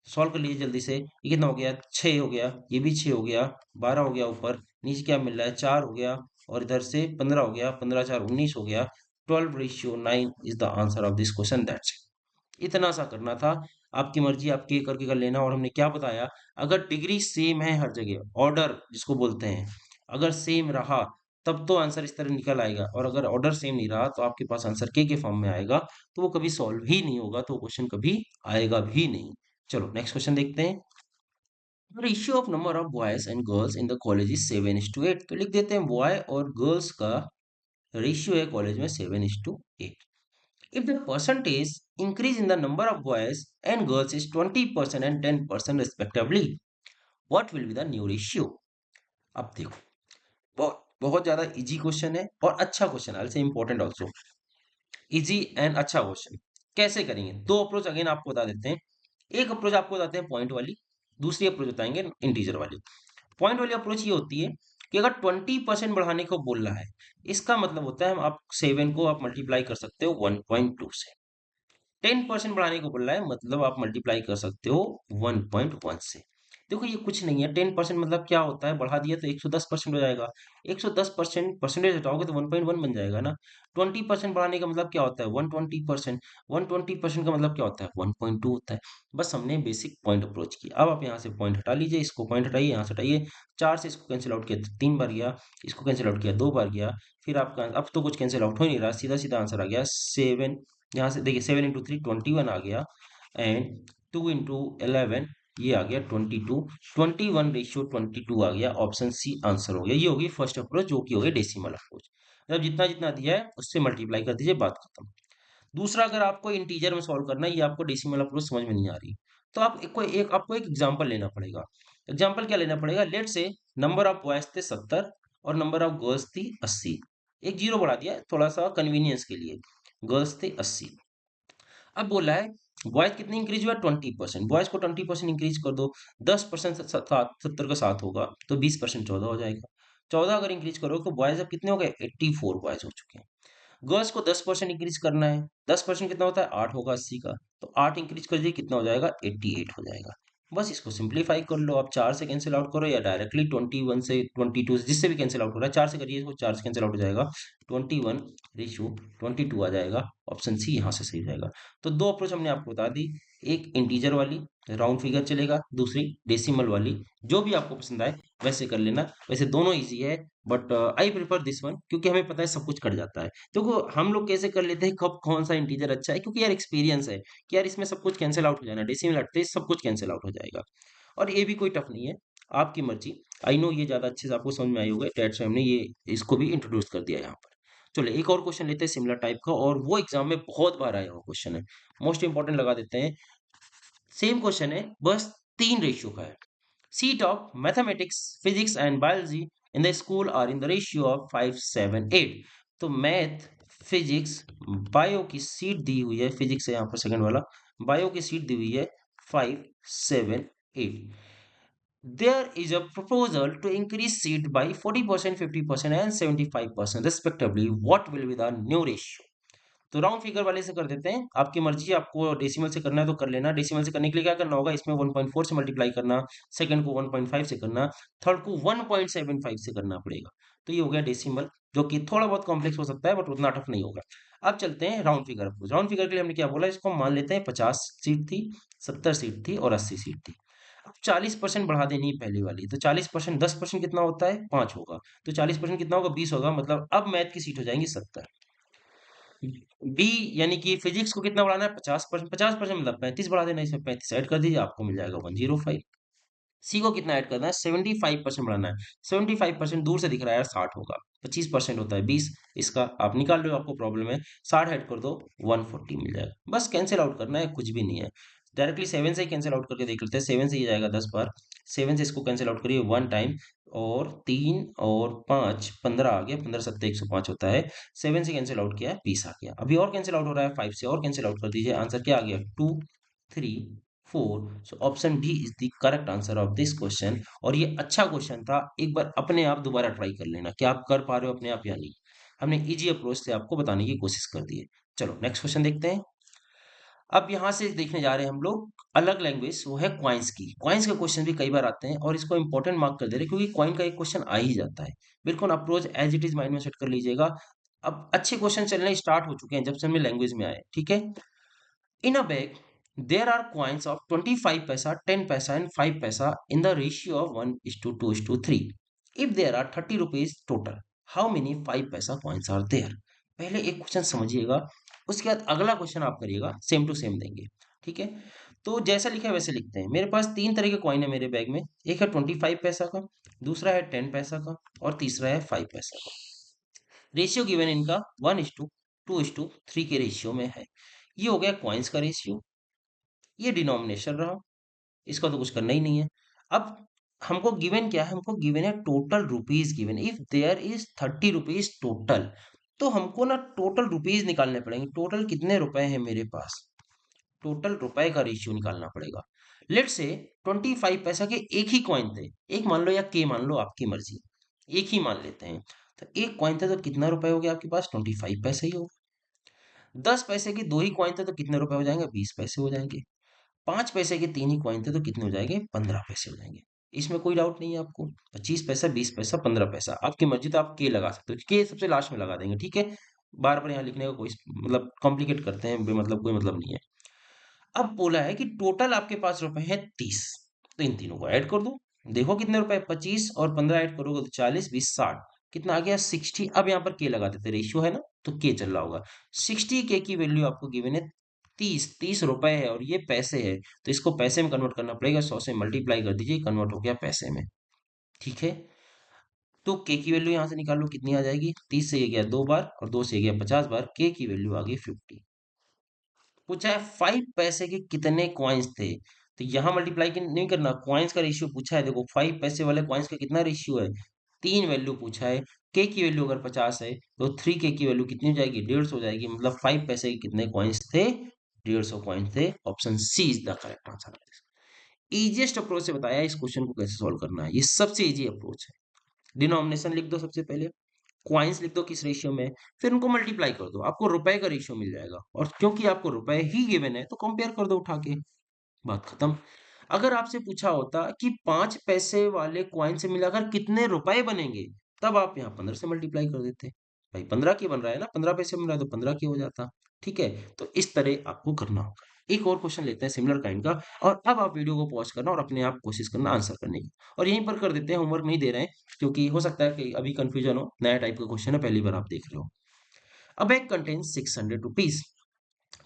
सॉल्व कर लीजिए जल्दी से, ये कितना हो गया, 6 हो गया, ये भी 6 हो गया, 12 हो गया, ऊपर नीचे क्या मिल रहा है, 4 हो गया, और इधर से 15 हो गया, 15 4 19 हो गया, 12:9 is the answer of this question, that's it. इतना सा करना था, आपकी मर्जी, आप के करके कर लेना। और हमने क्या बताया, अगर डिग्री सेम है हर जगह, ऑर्डर जिसको बोलते हैं, अगर सेम रहा तब तो आंसर इस तरह निकल आएगा, और अगर ऑर्डर सेम नहीं रहा तो आपके पास आंसर के फॉर्म में आएगा, तो वो कभी सॉल्व ही नहीं होगा, तो क्वेश्चन कभी आएगा भी नहीं। चलो नेक्स्ट क्वेश्चन देखते हैं। Ratio of number of boys and girls in the college is 7:8, तो लिख देते हैं बॉय और गर्ल्स का रेशियो है कॉलेज में 7:8। If the percentage increase in the number of boys and girls is 20% and 10% respectively, what will be the new ratio? अब देखो, बहुत बहुत ज्यादा इजी क्वेश्चन है और अच्छा क्वेश्चन है, से इंपॉर्टेंट ऑल्सो, इजी एंड अच्छा क्वेश्चन। कैसे करेंगे, दो अप्रोच अगेन आपको बता देते हैं। एक अप्रोच आपको बताते हैं पॉइंट वाली, दूसरी अप्रोच बताएंगे इंटीजर वाली। पॉइंट वाली अप्रोच ये होती है कि अगर 20% बढ़ाने को बोल रहा है, इसका मतलब होता है आप 7 को आप मल्टीप्लाई कर सकते हो 1.2 से। 10% बढ़ाने को बोल रहा है, मतलब आप मल्टीप्लाई कर सकते हो 1.1 से। देखो ये कुछ नहीं है, 10% मतलब क्या होता है, बढ़ा दिया तो 110% हो जाएगा। 110% परसेंटेज हटाओगे तो 1.1 बन जाएगा ना। 20% बढ़ाने का मतलब क्या होता है, 120%। 120% का मतलब क्या होता है, 1.2 होता है। बस हमने बेसिक पॉइंट अप्रोच किया। अब आप यहाँ से पॉइंट हटा लीजिए, इसको पॉइंट हटाइए, यहाँ से हटाइए। 4 से इसको कैंसिल आउट किया तो 3 बार गया, इसको कैंसिल आउट किया 2 बार गया। फिर आपका अब तो कुछ कैंसिल आउट हो ही नहीं रहा, सीधा सीधा आंसर आ गया 7। यहाँ से देखिए 7 इंटू 3 21 आ गया, एंड 2 इंटू 11 ये आ गया 22। 21:22 आ गया, ऑप्शन सी आंसर हो गया। ये होगी फर्स्ट अप्रोच, जो कि हो गया डेसिमल अप्रोच। मतलब जितना जितना दिया है उससे मल्टीप्लाई कर दीजिए, बात खत्म। दूसरा, अगर आपको इंटीजर में सॉल्व करना है, ये आपको डेसिमल अप्रोच समझ में नहीं आ रही, तो आपको एक एग्जांपल लेना पड़ेगा। एग्जांपल क्या लेना पड़ेगा, लेट से नंबर ऑफ बॉयज थे 70 और नंबर ऑफ गर्ल्स थी 80। एक जीरो बढ़ा दिया थोड़ा सा कन्वीनियंस के लिए, गर्ल्स थे 80। अब बोला है बॉयज कितनी इंक्रीज हुआ, 20%। बॉयज को 20% इंक्रीज कर दो, 10% 70 का 7 होगा तो 20% 14 हो जाएगा। 14 अगर इंक्रीज करो तो बॉयज अब कितने हो गए, 84 बॉयज हो चुके हैं। गर्ल्स को 10% इंक्रीज करना है, 10% कितना होता है, 8 होगा 80 का, तो 8 इंक्रीज कर दिए कितना हो जाएगा, 88 हो जाएगा। बस इसको सिंप्लीफाई कर लो, आप 4 से कैंसिल आउट करो या डायरेक्टली 21 से 22 से, जिससे भी कैंसिल आउट हो रहा है 4 से करिए, इसको 4 से कैंसिल आउट हो जाएगा, 21:22 आ जाएगा, ऑप्शन सी यहाँ से सही हो जाएगा। तो दो अप्रोच हमने आपको बता दी, एक इंटीजर वाली राउंड फिगर चलेगा, दूसरी डेसिमल वाली, जो भी आपको पसंद आए वैसे कर लेना। वैसे दोनों ईजी है, but I prefer this one, क्योंकि हमें पता है सब कुछ कट जाता है। देखो हम लोग कैसे कर लेते हैं, कब कौन सा इंटीजर अच्छा है, क्योंकि यार एक्सपीरियंस है कि यार इसमें सब कुछ कैंसिल आउट हो जाना, डेसिमल हटते ही सब कुछ कैंसिल आउट हो जाएगा। और ये भी कोई टफ नहीं है, आपकी मर्जी। आई नो ये ज्यादा अच्छे से आपको समझ में आई होगा, डेट्स हमने ये इसको भी इंट्रोड्यूस कर दिया यहाँ पर। चलो एक और क्वेश्चन लेते हैं सिमिलर टाइप का, और वो एग्जाम में बहुत बार आया हुआ क्वेश्चन है, मोस्ट इंपॉर्टेंट लगा देते हैं। सेम क्वेश्चन है, बस 3 रेशियो का है। Seat of mathematics, physics and biology in the school are in the ratio of 5, 7, 8। तो मैथ, फिजिक्स, बायो की सीट दी हुई है, फिजिक्स है यहाँ पर सेकंड वाला, बायो की सीट दी हुई है 5, 7, 8। There is a proposal to increase seat by 40%, 50% and 75% respectively. What will be the new ratio? तो राउंड फिगर वाले से कर देते हैं, आपकी मर्जी है, आपको डेसिमल से करना है तो कर लेना। डेसिमल से करने के लिए क्या करना होगा, इसमें 1.4 से मल्टीप्लाई करना, सेकंड को 1.5 से करना, थर्ड को 1.75 से करना पड़ेगा। तो ये हो गया डेसिमल, जो कि थोड़ा बहुत कॉम्प्लेक्स हो सकता है बट उतना टफ नहीं होगा। अब चलते हैं round figure approach. Round figure के लिए हमने क्या बोला, इसको मान लेते हैं 50 सीट थी, 70 सीट थी और 80 सीट थी। अब 40% बढ़ा देनी है पहली वाली, तो 40%, 10% कितना होता है, 5 होगा, तो 40% कितना होगा, 20 होगा। मतलब अब मैथ की सीट हो जाएंगी 70। बी यानी कि फिजिक्स को कितना बढ़ाना है, 50%। 50% मतलब 35 बढ़ा देना, इसमें 35 ऐड कर दीजिए, आपको मिल जाएगा 105। सी को कितना ऐड करना है, 75% बढ़ाना है। 75% दूर से दिख रहा है यार, 60 होगा। 25% होता है 20, इसका आप निकाल लो, आपको प्रॉब्लम है। 60 ऐड कर दो, 140 मिल जाएगा। बस कैंसिल आउट करना है, कुछ भी नहीं है। डायरेक्टली 7 से ही कैंसिल आउट करके देख लेते हैं। 7 से ये जाएगा 10 बार, 7 से इसको कैंसिल आउट करिए 1 टाइम, और 3 और 5 15 आ गया, 15 सत्ते 105 होता है। 7 से कैंसिल आउट किया, 20 आ गया। अभी और कैंसिल आउट हो रहा है, 5 से और कैंसिल आउट कर दीजिए, आंसर क्या आ गया, 2, 3, 4। So option D is the correct answer of this question. और ये अच्छा क्वेश्चन था, एक बार अपने आप दोबारा ट्राई कर लेना कि आप कर पा रहे हो अपने आप या नहीं। हमने इजी अप्रोच से आपको बताने की कोशिश कर दी है। चलो नेक्स्ट क्वेश्चन देखते हैं। अब यहाँ से देखने जा रहे हैं हम लोग अलग लैंग्वेज, वो है क्वाइंस की। क्वाइंस के क्वेश्चन भी कई बार आते हैं और इसको इंपॉर्टेंट मार्क कर दे रहे हैं, क्योंकि क्वाइन का एक क्वेश्चन आ ही जाता है। बिल्कुल approach as it is mind में सेट कर लीजिएगा। अब अच्छे क्वेश्चन चलने स्टार्ट हो चुके हैं जब से हमें लैंग्वेज में आए, ठीक है। In a bag, there are coins of 25 paisa, 10 paisa and 5 paisa in the ratio of 1:2:3. If there are 30 rupees total, how many 5 paisa coins are there? पहले एक क्वेश्चन समझिएगा, उसके बाद अगला क्वेश्चन आप करिएगा, सेम टू सेम देंगे, ठीक है। तो जैसा लिखा है वैसे लिखते हैं। मेरे पास 3 तरह के कॉइन है मेरे बैग में, एक है 25 पैसा का, दूसरा है 10 पैसा का और तीसरा है 5 पैसा का। रेशियो गिवन इनका 1:2:3 के रेशियो में है। ये हो गया कॉइन्स का रेशियो, ये डिनोमिनेशन रहा, इसका तो कुछ करना ही नहीं है। अब हमको गिवन क्या है, हमको गिवन है total rupees given. If there is 30 rupees total, तो हमको ना टोटल रुपीज निकालने पड़ेंगे। टोटल कितने रुपए हैं मेरे पास, टोटल रुपए का रेशियो निकालना पड़ेगा। लेट से 25 पैसा के एक ही कॉइन थे, एक मान लो या के मान लो, आपकी मर्जी, एक ही मान लेते हैं। तो एक कॉइन थे तो कितना रुपए हो गया आपके पास, 25 पैसे ही होगा। 10 पैसे की दो ही कॉइन थे तो कितने रुपए हो जाएंगे, 20 पैसे हो जाएंगे। 5 पैसे के 3 ही कॉइन थे तो कितने हो जाएंगे? 15 पैसे हो जाएंगे। इसमें कोई डाउट नहीं है आपको। 25 पैसा, 20 पैसा, 15 पैसा, आपकी मर्जी, तो आप के लगा सकते हो, के सबसे लास्ट में लगा देंगे, ठीक है। बार बार यहाँ लिखने का कोई मतलब कॉम्प्लिकेट करते हैं बेमतलब, कोई मतलब नहीं है। अब बोला है कि टोटल आपके पास रुपए हैं 30, तो इन तीनों को ऐड कर दो। देखो कितने रुपए, 25 और 15 ऐड करोगे तो 40, 20, 60, कितना आ गया? 60। अब यहाँ पर के लगा देते, रेशियो है ना, तो के चल रहा होगा। 60 के की वैल्यू आपको गिवन है 30, 30 रुपए है और ये पैसे है, तो इसको पैसे में कन्वर्ट करना पड़ेगा। 100 से मल्टीप्लाई कर दीजिए, कन्वर्ट हो गया पैसे में, ठीक है। तो के की वैल्यू यहाँ से निकालो, कितनी आ जाएगी? 30 से ये गया 2 बार और 2 से ये गया 50 बार, के की वैल्यू आ गई 50। पूछा है 5 पैसे के कितने कॉइन्स थे, तो यहां मल्टीप्लाई नहीं करना, कॉइन्स का रेशियो पूछा है। देखो 5 पैसे वाले कॉइन्स का कितना रेशियो है? 3 वैल्यू पूछा है। के की वैल्यू अगर 50 है तो 3 के की वैल्यू कितनी हो जाएगी? 150 हो जाएगी। मतलब 5 पैसे के कितने कॉइन्स थे? 150 कॉइन्स थे। Option C is the correct answer. Easiest approach से बताया इस क्वेश्चन को कैसे सॉल्व करना है, ये सबसे इजी अप्रोच है। डिनोमिनेशन लिख दो सबसे पहले, क्वाइंस लिख दो किस रेशियो में, फिर उनको मल्टीप्लाई कर दो, आपको रुपए का रेशियो मिल जाएगा। और क्योंकि आपको रुपए ही गिवन है तो कंपेयर कर दो उठा के, बात खत्म। अगर आपसे पूछा होता कि 5 पैसे वाले क्वाइन से मिलाकर कितने रुपए बनेंगे, तब आप यहाँ 15 से मल्टीप्लाई कर देते। भाई 15 की बन रहा है ना, 15 पैसे बन रहा है तो 15 की हो जाता। ठीक है, तो इस तरह आपको करना होगा। एक और क्वेश्चन लेते हैं सिमिलर काइंड का, और अब आप वीडियो को पॉज करना और अपने आप कोशिश करना आंसर करने की। और यहीं पर कर देते हैं, होमवर्क नहीं दे रहे हैं, क्योंकि हो सकता है कि अभी कंफ्यूजन हो, नया टाइप का क्वेश्चन है, पहली बार आप देख रहे हो। A bag contains 600 rupees.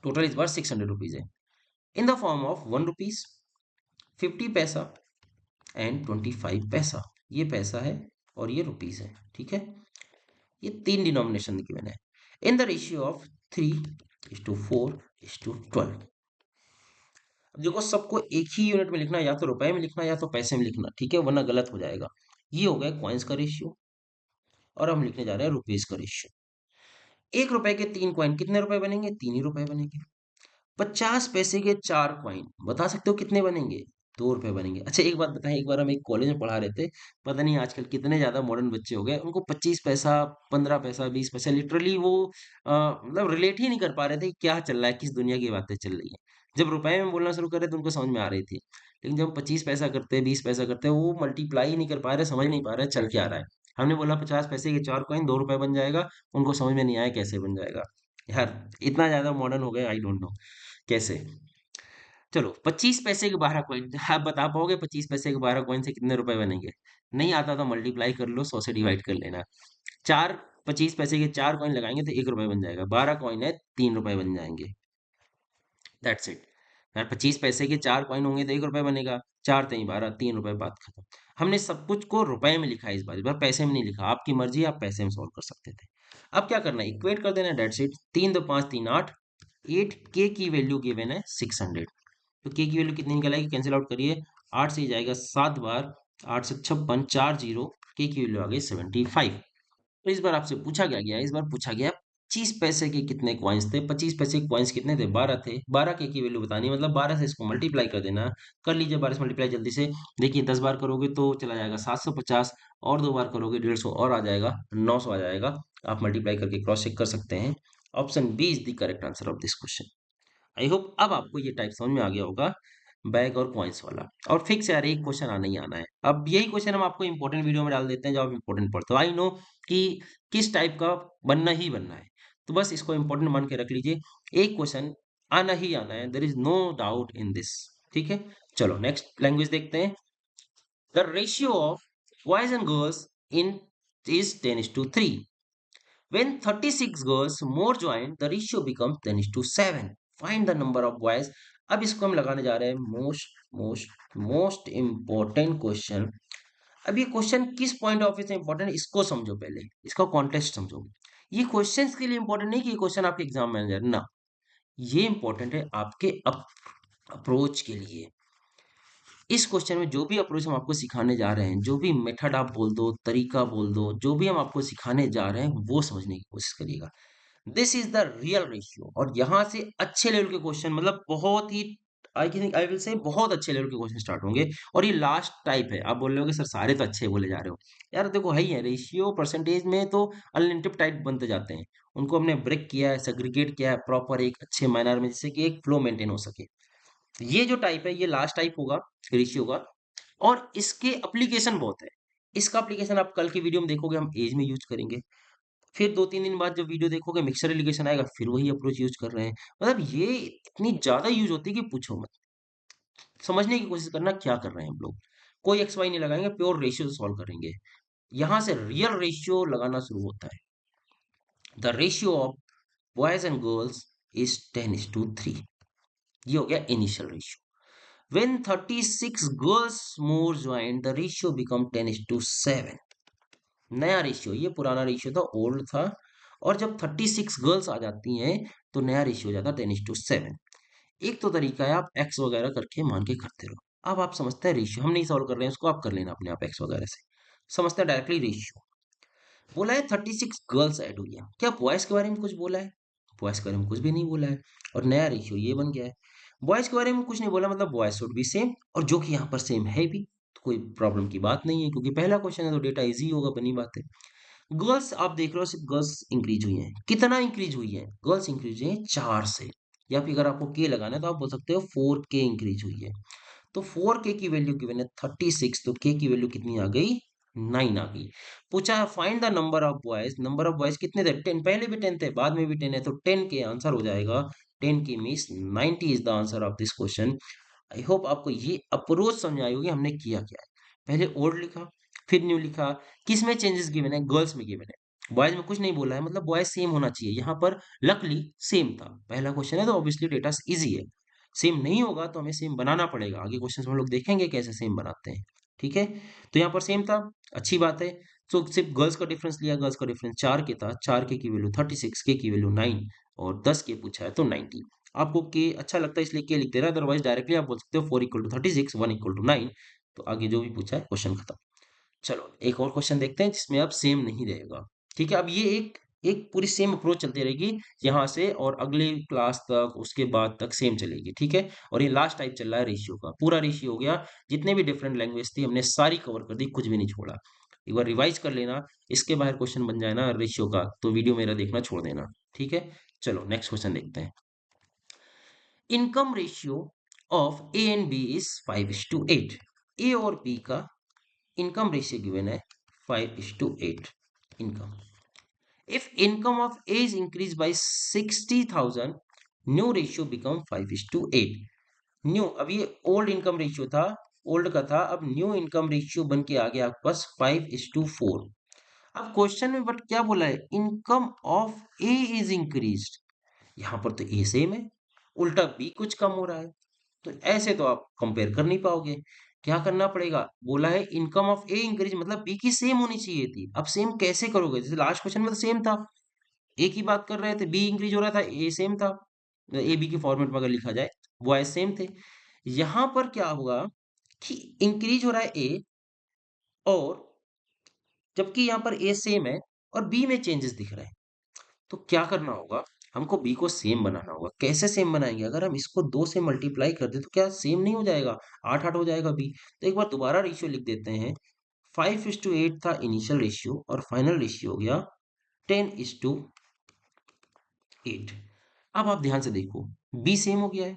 Total is worth 600 rupees है। In the form of 1 rupees, 50 पैसा एंड 25 पैसा। ये पैसा है और ये रुपीस है, ठीक है। ये तीन डिनोमिनेशन गिवन है। In the ratio of 3:4:12। अब देखो सबको एक ही यूनिट में लिखना, या तो रुपए में लिखना या तो पैसे में लिखना, ठीक है, वरना गलत हो जाएगा। ये हो गया कॉइन्स का रेशियो, और हम लिखने जा रहे हैं रुपीस का रेशियो। 1 रुपए के 3 कॉइन, कितने रुपए बनेंगे? 3 ही रुपए बनेंगे। 50 पैसे के 4 कॉइन, बता सकते हो कितने बनेंगे? 2 रुपए बनेंगे। अच्छा एक बात बताएं, एक बार हम एक कॉलेज में पढ़ा रहे थे, पता नहीं आजकल कितने ज्यादा मॉडर्न बच्चे हो गए, उनको 25 पैसा, 15 पैसा, 20 पैसा, लिटरली वो मतलब रिलेट ही नहीं कर पा रहे थे कि क्या चल रहा है, किस दुनिया की बातें चल रही है। जब रुपए में बोलना शुरू करे तो उनको समझ में आ रही थी, लेकिन जब 25 पैसा करते, 20 पैसा करते, वो मल्टीप्लाई ही नहीं कर पा रहे, समझ नहीं पा रहे चल क्या रहा है। हमने बोला 50 पैसे के 4 कॉइन, 2 रुपए बन जाएगा, उनको समझ में नहीं आया कैसे बन जाएगा। यार इतना ज्यादा मॉडर्न हो गए, आई डोंट नो कैसे। चलो 25 पैसे के 12 कॉइन, आप बता पाओगे 25 पैसे के 12 कॉइन से कितने रुपए बनेंगे? नहीं आता तो मल्टीप्लाई कर लो, 100 से डिवाइड कर लेना। चार 25 पैसे के 4 कॉइन लगाएंगे तो 1 रुपए बन जाएगा, 12 कॉइन है 3 रुपए बन जाएंगे। That's it. यार 25 पैसे के 4 कॉइन होंगे तो 1 रुपए बनेगा, 4 3 12, 3 रुपए, बात खत्म। हमने सब कुछ को रुपए में लिखा है इस बार पैसे में नहीं लिखा। आपकी मर्जी, आप पैसे में सॉल्व कर सकते थे। अब क्या करना है, इक्वेट कर देना, डेट्स इट। 3 2 5 3 8, 8 के की वैल्यू गिवन है 600। तो के की वैल्यू कितनी निकल आएगी? कैंसिल आउट करिए, 8 से ही जाएगा 7 बार, 8 से 56, 4 जीरो, के की वैल्यू आ गई 75। तो इस बार आपसे पूछा क्या गया, इस बार पूछा गया 25 पैसे के कितने कॉइन्स थे। 25 पैसे के कॉइन्स कितने थे? 12 थे। 12 के की वैल्यू बतानी है, मतलब 12 से इसको मल्टीप्लाई कर देना। कर लीजिए 12 से मल्टीप्लाई जल्दी से। देखिए 10 बार करोगे तो चला जाएगा 750, और 2 बार करोगे 150 और आ जाएगा, 900 आ जाएगा। आप मल्टीप्लाई करके क्रॉस चेक कर सकते हैं। Option B is the correct answer of this question. I hope अब आपको ये टाइप समझ में आ गया होगा, बैग और कॉइन्स वाला। और फिक्स यार, एक क्वेश्चन आना ही आना है। अब यही क्वेश्चन हम आपको इंपॉर्टेंट वीडियो में डाल देते हैं, जब आप इंपॉर्टेंट पढ़ते हो। आई नो कि किस टाइप का बनना ही बनना है, तो बस इसको इंपॉर्टेंट मान के रख लीजिए। एक क्वेश्चन आना ही आना है, there is no doubt in this. ठीक है, चलो नेक्स्ट लैंग्वेज देखते हैं। The ratio of boys and girls in is 10:3। When 36 girls more join, the ratio becomes 10:7. Find the number of boys. अब इसको हम लगाने जा रहे हैं मोस्ट इंपॉर्टेंट क्वेश्चन। अब ये क्वेश्चन किस पॉइंट ऑफ व्यू से इंपॉर्टेंट है, इसको समझो पहले, इसका कॉन्टेक्स्ट समझो। ये क्वेश्चंस के लिए इंपॉर्टेंट नहीं कि ये क्वेश्चन आपके एग्जाम में आ जाए ना, ये इंपॉर्टेंट है आपके अप्रोच के लिए। इस क्वेश्चन में जो भी अप्रोच हम आपको सिखाने जा रहे हैं, जो भी मेथड आप बोल दो, तरीका बोल दो, जो भी हम आपको सिखाने जा रहे हैं वो समझने की कोशिश करिएगा। This is the real ratio, और यहां से अच्छे लेवल के क्वेश्चन, मतलब बहुत ही, I think I will say बहुत अच्छे लेवल के क्वेश्चन स्टार्ट होंगे। और ये लास्ट टाइप है। आप बोल रहे हो कि सर सारे तो अच्छे बोले जा रहे हो, यार देखो है ही है, रेशियो परसेंटेज में तो अनलिमिटेड टाइप बनते जाते हैं। उनको हमने ब्रेक किया है, सेग्रीगेट किया है प्रॉपर एक अच्छे मैनर में, जिससे कि एक फ्लो मेंटेन हो सके। ये जो टाइप है ये लास्ट टाइप होगा रेशियो का, और इसके एप्लीकेशन बहुत है। इसका एप्लीकेशन आप कल की वीडियो में देखोगे, हम एज में यूज करेंगे। फिर 2-3 दिन बाद जब वीडियो देखोगे मिक्सर एलिगेशन आएगा, फिर वही अप्रोच यूज कर रहे हैं। मतलब ये इतनी ज्यादा यूज होती है कि पूछो मत। समझने की कोशिश करना क्या कर रहे हैं हम लोग। कोई एक्स वाई नहीं लगाएंगे, प्योर रेशियो सॉल्व करेंगे। यहां से रियल रेशियो लगाना शुरू होता है। The ratio of boys and girls is 10:3। ये हो गया initial ratio. When 36 girls more join the ratio become 10:7। नया रेशियो, ये पुराना रेशियो था, ओल्ड था। और जब 36 गर्ल्स आ जाती हैं तो नया रेशियो हो जाता है 10:7। एक तो तरीका है आप एक्स वगैरह करके मान के करते रहो। अब आप समझते हैं रेशियो, हम नहीं सॉल्व कर रहे हैं उसको, आप कर लेना अपने आप एक्स वगैरह से। समझते हैं डायरेक्टली रेशियो। बोला है 36 गर्ल्स ऐड हुई है, क्या बॉयज के बारे में कुछ बोला है? बॉयज के बारे में कुछ भी नहीं बोला है। और नया रेशियो ये बन गया है। बॉयज के बारे में कुछ नहीं बोला, मतलब बॉयज शुड बी सेम, और जो कि यहाँ पर सेम है भी, तो कोई प्रॉब्लम की बात नहीं है, क्योंकि पहला क्वेश्चन है तो डेटा इजी होगा, बनी बात है। गर्ल्स आप देख रहे हो, सिर्फ गर्ल्स इंक्रीज हुई हैं। कितना इंक्रीज हुई है? गर्ल्स इंक्रीज हुई है 4 से। या फिर अगर आपको के लगाना है तो आप बोल सकते हो 4K इंक्रीज हुई है। तो 4K की वैल्यू गिवन है 36, तो के की वैल्यू कितनी आ गई? 9 आ गई। पूछा है find the number of boys. Number of boys कितने थे? 10। पहले भी 10 थे, बाद में भी 10 है, तो 10 के आंसर हो जाएगा 10 की means 90 is the answer of this question. I hope आपको ये अप्रोच समझ आई होगी हमने किया क्या है। पहले ओल्ड लिखा, फिर न्यू लिखा। किस में चेंजेस गिवन है? गर्ल्स में गिवन है, बॉयज में कुछ नहीं बोला है, मतलब बॉयज सेम होना चाहिए। यहाँ पर लकली सेम था, पहला क्वेश्चन है तो ऑब्वियसली डेटा इजी है। सेम नहीं होगा तो हमें सेम बनाना पड़ेगा, आगे क्वेश्चन हम लोग देखेंगे कैसे सेम बनाते हैं। ठीक है, तो यहाँ पर सेम था, अच्छी बात है। तो सिर्फ गर्ल्स का डिफरेंस लिया, गर्ल्स का डिफरेंस 4 के था, 4 के की वैल्यू 36, के की वैल्यू 9, और 10 के पूछा है तो 90। आपको के अच्छा लगता है इसलिए के लिख दे रहा है, अदरवाइज डायरेक्टली आप बोल सकते हो 4 = 36, 1 = 9। तो आगे जो भी पूछा है क्वेश्चन खत्म। चलो एक और क्वेश्चन देखते हैं जिसमें अब सेम नहीं रहेगा। ठीक है, अब ये एक एक पूरी सेम अप्रोच चलती रहेगी यहाँ से, और अगले क्लास तक, उसके बाद तक सेम चलेगी। ठीक है, और ये लास्ट टाइप चल रहा है रेशियो का, पूरा रेशियो हो गया। जितने भी डिफरेंट लैंग्वेज थी हमने सारी कवर कर दी, कुछ भी नहीं छोड़ा। एक बार रिवाइज कर लेना, इसके बाहर क्वेश्चन बन जाए ना रेशियो का तो वीडियो मेरा देखना छोड़ देना। ठीक है, चलो नेक्स्ट क्वेश्चन देखते हैं। Income ratio of A and B is 5:8। A और बी का इनकम रेशियो गिवन है 5:8 income. If income of A is increased by 60,000, new ratio become 5:8। New, अब ये ओल्ड इनकम रेशियो था, ओल्ड का था, अब न्यू इनकम रेशियो बन के आ गया आपके पास 5:4। अब क्वेश्चन में बट क्या बोला है? Income of A is increased. यहाँ पर तो ए सेम है, उल्टा बी कुछ कम हो रहा है, तो ऐसे तो आप कंपेयर कर नहीं पाओगे। क्या करना पड़ेगा? बोला है इनकम ऑफ ए इंक्रीज, मतलब बी की सेम होनी चाहिए थी। अब सेम कैसे करोगे? जैसे लास्ट क्वेश्चन में तो सेम था, ए की बात कर रहे थे, बी इंक्रीज हो रहा था, ए सेम था, ए बी के फॉर्मेट में अगर लिखा जाए वो आए सेम थे। यहां पर क्या होगा कि इंक्रीज हो रहा है ए, और जबकि यहाँ पर ए सेम है और बी में चेंजेस दिख रहे हैं। तो क्या करना होगा? हमको बी को सेम बनाना होगा। कैसे सेम बनाएंगे? अगर हम इसको 2 से मल्टीप्लाई कर दे तो क्या सेम नहीं हो जाएगा? 8-8 हो जाएगा बी। तो एक बार दोबारा रेशियो लिख देते हैं। 5:8 था इनिशियल रेशियो, और फाइनल रेशियो हो गया 10:8। अब आप ध्यान से देखो, बी सेम हो गया है,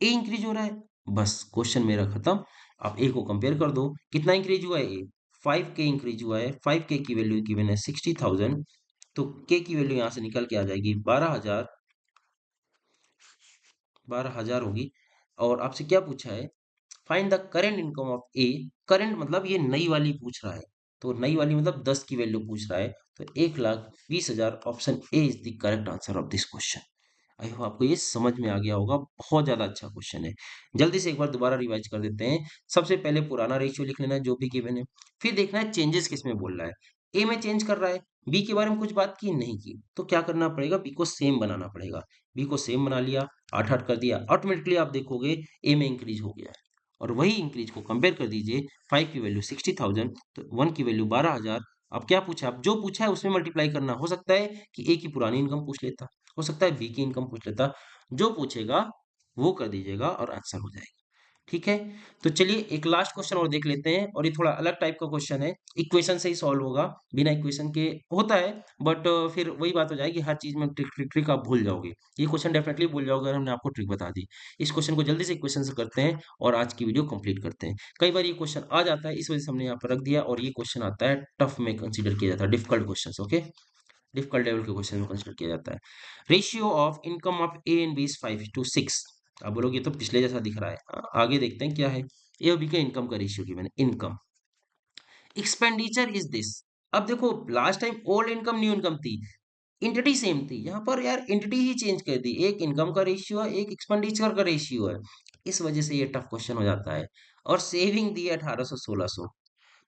ए इंक्रीज हो रहा है, बस क्वेश्चन मेरा खत्म। आप ए को कंपेयर कर दो, कितना इंक्रीज हुआ है? ए 5K इंक्रीज हुआ है, 5K की वैल्यू गिवन है 60,000, तो के की वैल्यू यहां से निकल के आ जाएगी 12,000, 12,000 होगी। और आपसे क्या पूछा है? Find the current income of A. Current मतलब ये नई वाली पूछ रहा है, तो नई वाली मतलब 10 की वैल्यू पूछ रहा है, तो 1,20,000, option A is the correct answer of this question. I hope आपको ये समझ में आ गया होगा, बहुत ज्यादा अच्छा क्वेश्चन है। जल्दी से एक बार दोबारा रिवाइज कर देते हैं। सबसे पहले पुराना रेशियो लिख लेना है जो भी गिवन है, फिर देखना है चेंजेस किस में बोल रहा है। ए में चेंज कर रहा है, बी के बारे में कुछ बात की नहीं की, तो क्या करना पड़ेगा? बी को सेम बनाना पड़ेगा। बी को सेम बना लिया, 8-8 कर दिया, ऑटोमेटिकली आप देखोगे ए में इंक्रीज हो गया है। और वही इंक्रीज को कंपेयर कर दीजिए, 5 की वैल्यू 60,000, तो 1 की वैल्यू 12,000। अब क्या पूछा? अब जो पूछा है उसमें मल्टीप्लाई करना। हो सकता है कि ए की पुरानी इनकम पूछ लेता, हो सकता है बी की इनकम पूछ लेता, जो पूछेगा वो कर दीजिएगा और आंसर हो जाएगा। ठीक है? तो चलिए एक लास्ट क्वेश्चन और देख लेते हैं और ये थोड़ा अलग टाइप का क्वेश्चन है। इक्वेशन से ही सॉल्व होगा, बिना इक्वेशन के होता है बट फिर वही बात हो जाएगी हर चीज़ में ट्रिक ट्रिक ट्रिक आप भूल जाओगे। ये क्वेश्चन डेफिनिटली भूल जाओगे अगर हमने आपको ट्रिक बता दी। इस क्वेश्चन को जल्दी से इक्वेशन से करते हैं और आज की वीडियो कंप्लीट करते हैं। कई बार ये क्वेश्चन आ जाता है इस वजह से हमने यहाँ पर रख दिया और ये क्वेश्चन आता है टफ में कंसीडर किया जाता है, difficult questions okay? Difficult level के क्वेश्चन में कंसीडर किया जाता है। Ratio of income of A and B is 5:6। आप बोलोगे ये तो पिछले जैसा दिख रहा है। आगे देखते हैं क्या है। ए और बी का इनकम का रेशियो गिवन है इनकम। Expenditure is this. अब देखो last time old income new income थी, एंटिटी सेम थी, यहाँ पर यार एंटिटी ही चेंज कर दी। एक इनकम का रेशियो है, एक एक्सपेंडिचर का रेशियो है। इस वजह से ये टफ क्वेश्चन हो जाता है। और सेविंग दी है 1800-1600।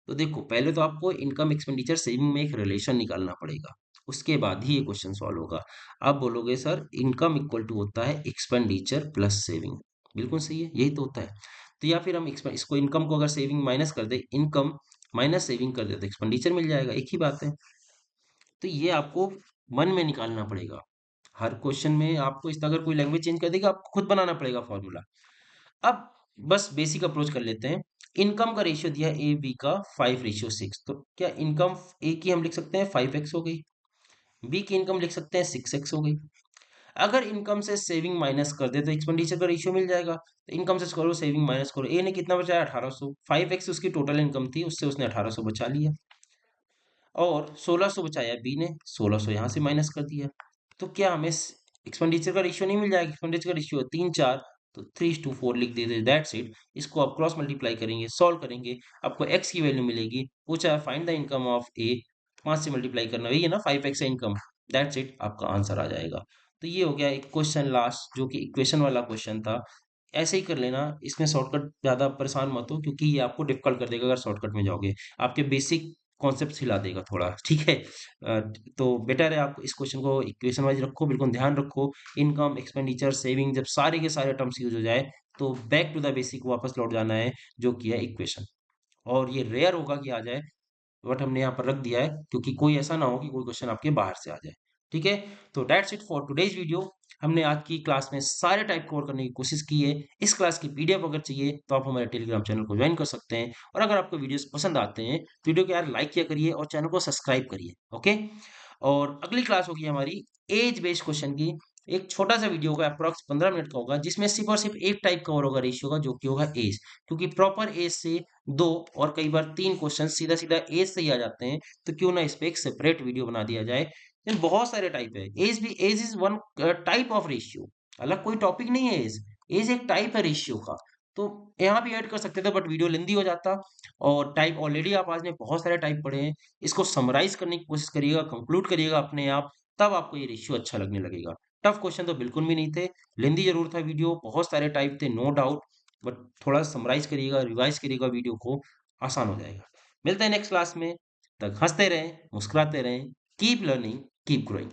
तो देखो पहले तो आपको इनकम एक्सपेंडिचर सेविंग में एक रिलेशन निकालना पड़ेगा, उसके बाद ही ये क्वेश्चन सॉल्व होगा। आप बोलोगे सर इनकम इक्वल टू होता है एक्सपेंडिचर प्लस सेविंग। बिल्कुल सही है, यही तो होता है। तो या फिर हम इसको इनकम को अगर सेविंग माइनस कर दे, इनकम माइनस सेविंग कर दे तो एक्सपेंडिचर मिल जाएगा, एक ही बात है। तो ये आपको मन में निकालना पड़ेगा। हर क्वेश्चन में आपको इस अगर कोई लैंग्वेज चेंज कर देगा आपको खुद बनाना पड़ेगा फॉर्मूला। अब बस बेसिक अप्रोच कर लेते हैं। इनकम का रेशियो दिया ए बी का 5:6। तो क्या इनकम ए की हम लिख सकते हैं 5x हो गई, बी की इनकम लिख सकते हैं 6x हो गई। अगर इनकम से सेविंग माइनस कर दे तो एक्सपेंडिचर का रेशियो मिल जाएगा। तो इनकम से करो सेविंग माइनस करो, ए ने कितना बचाया 1800, 5x उसकी टोटल इनकम थी उससे उसने 1800 बचा लिया और 1600 बचाया बी ने, 1600 यहाँ से माइनस कर दिया। तो क्या हमें एक्सपेंडिचर का रेशियो नहीं मिल जाएगा? एक्सपेंडिचर का रेशियो 3-4, तो 3:4 लिख देते, दैट्स इट। इसको आप क्रॉस मल्टीप्लाई करेंगे, सॉल्व करेंगे, आपको x की वैल्यू मिलेगी। पूछा है फाइंड द इनकम ऑफ ए, 5 से मल्टीप्लाई करना, वही है ना 5x है इनकम। दैट्स इट, आपका आंसर आ जाएगा। तो ये हो गया एक क्वेश्चन लास्ट जो कि इक्वेशन वाला क्वेश्चन था। ऐसे ही कर लेना, इसमें शॉर्टकट ज़्यादा परेशान मत हो क्योंकि ये आपको डिफिकल्ट कर देगा अगर शॉर्टकट में जाओगे। आपके बेसिक कॉन्सेप्ट हिला देगा थोड़ा, ठीक है? अ, तो बेटर है आप इस क्वेश्चन को इक्वेशन वाइज रखो, बिल्कुल ध्यान रखो। इनकम, एक्सपेंडिचर, सेविंग जब सारे के सारे टर्म्स यूज हो जाए तो बैक टू द बेसिक वापस लौट जाना है जो कि है इक्वेशन। और ये रेयर होगा कि आ जाए, बट हमने यहाँ पर रख दिया है क्योंकि कोई ऐसा ना हो कि कोई क्वेश्चन आपके बाहर से आ जाए। ठीक है? तो that's it for today's video. हमने आज की क्लास में सारे टाइप कवर करने की कोशिश की है। इस क्लास की पीडीएफ अगर चाहिए तो आप हमारे टेलीग्राम चैनल को ज्वाइन कर सकते हैं। और अगर आपको वीडियोस पसंद आते हैं तो वीडियो को यार लाइक किया करिए और चैनल को सब्सक्राइब करिए। ओके? और अगली क्लास होगी हमारी एज बेस्ड क्वेश्चन की। एक छोटा सा वीडियो होगा, अप्रॉक्स 15 मिनट का होगा, जिसमें सिर्फ और सिर्फ एक टाइप कवर होगा रेशियो का, जो कि होगा एज। क्योंकि प्रॉपर एज से 2 और कई बार 3 क्वेश्चन सीधा सीधा एज से ही आ जाते हैं, तो क्यों ना इस पे एक सेपरेट वीडियो बना दिया जाए। लेकिन बहुत सारे टाइप है, age is one type of ratio, अलग कोई टॉपिक नहीं है एज। एज एक टाइप है रेशियो का। तो यहाँ भी ऐड कर सकते थे बट वीडियो लेंदी हो जाता। और टाइप ऑलरेडी आप आज ने बहुत सारे टाइप पढ़े हैं। इसको समराइज करने की कोशिश करिएगा, कंक्लूड करिएगा अपने आप, तब आपको ये रेशियो अच्छा लगने लगेगा। टफ क्वेश्चन तो बिल्कुल भी नहीं थे, लेंदी जरूर था वीडियो, बहुत सारे टाइप थे नो डाउट, बट थोड़ा समराइज करिएगा, रिवाइज करिएगा वीडियो को, आसान हो जाएगा। मिलते हैं नेक्स्ट क्लास में, तक हंसते रहें, मुस्कुराते रहें, कीप लर्निंग, कीप ग्रोइंग।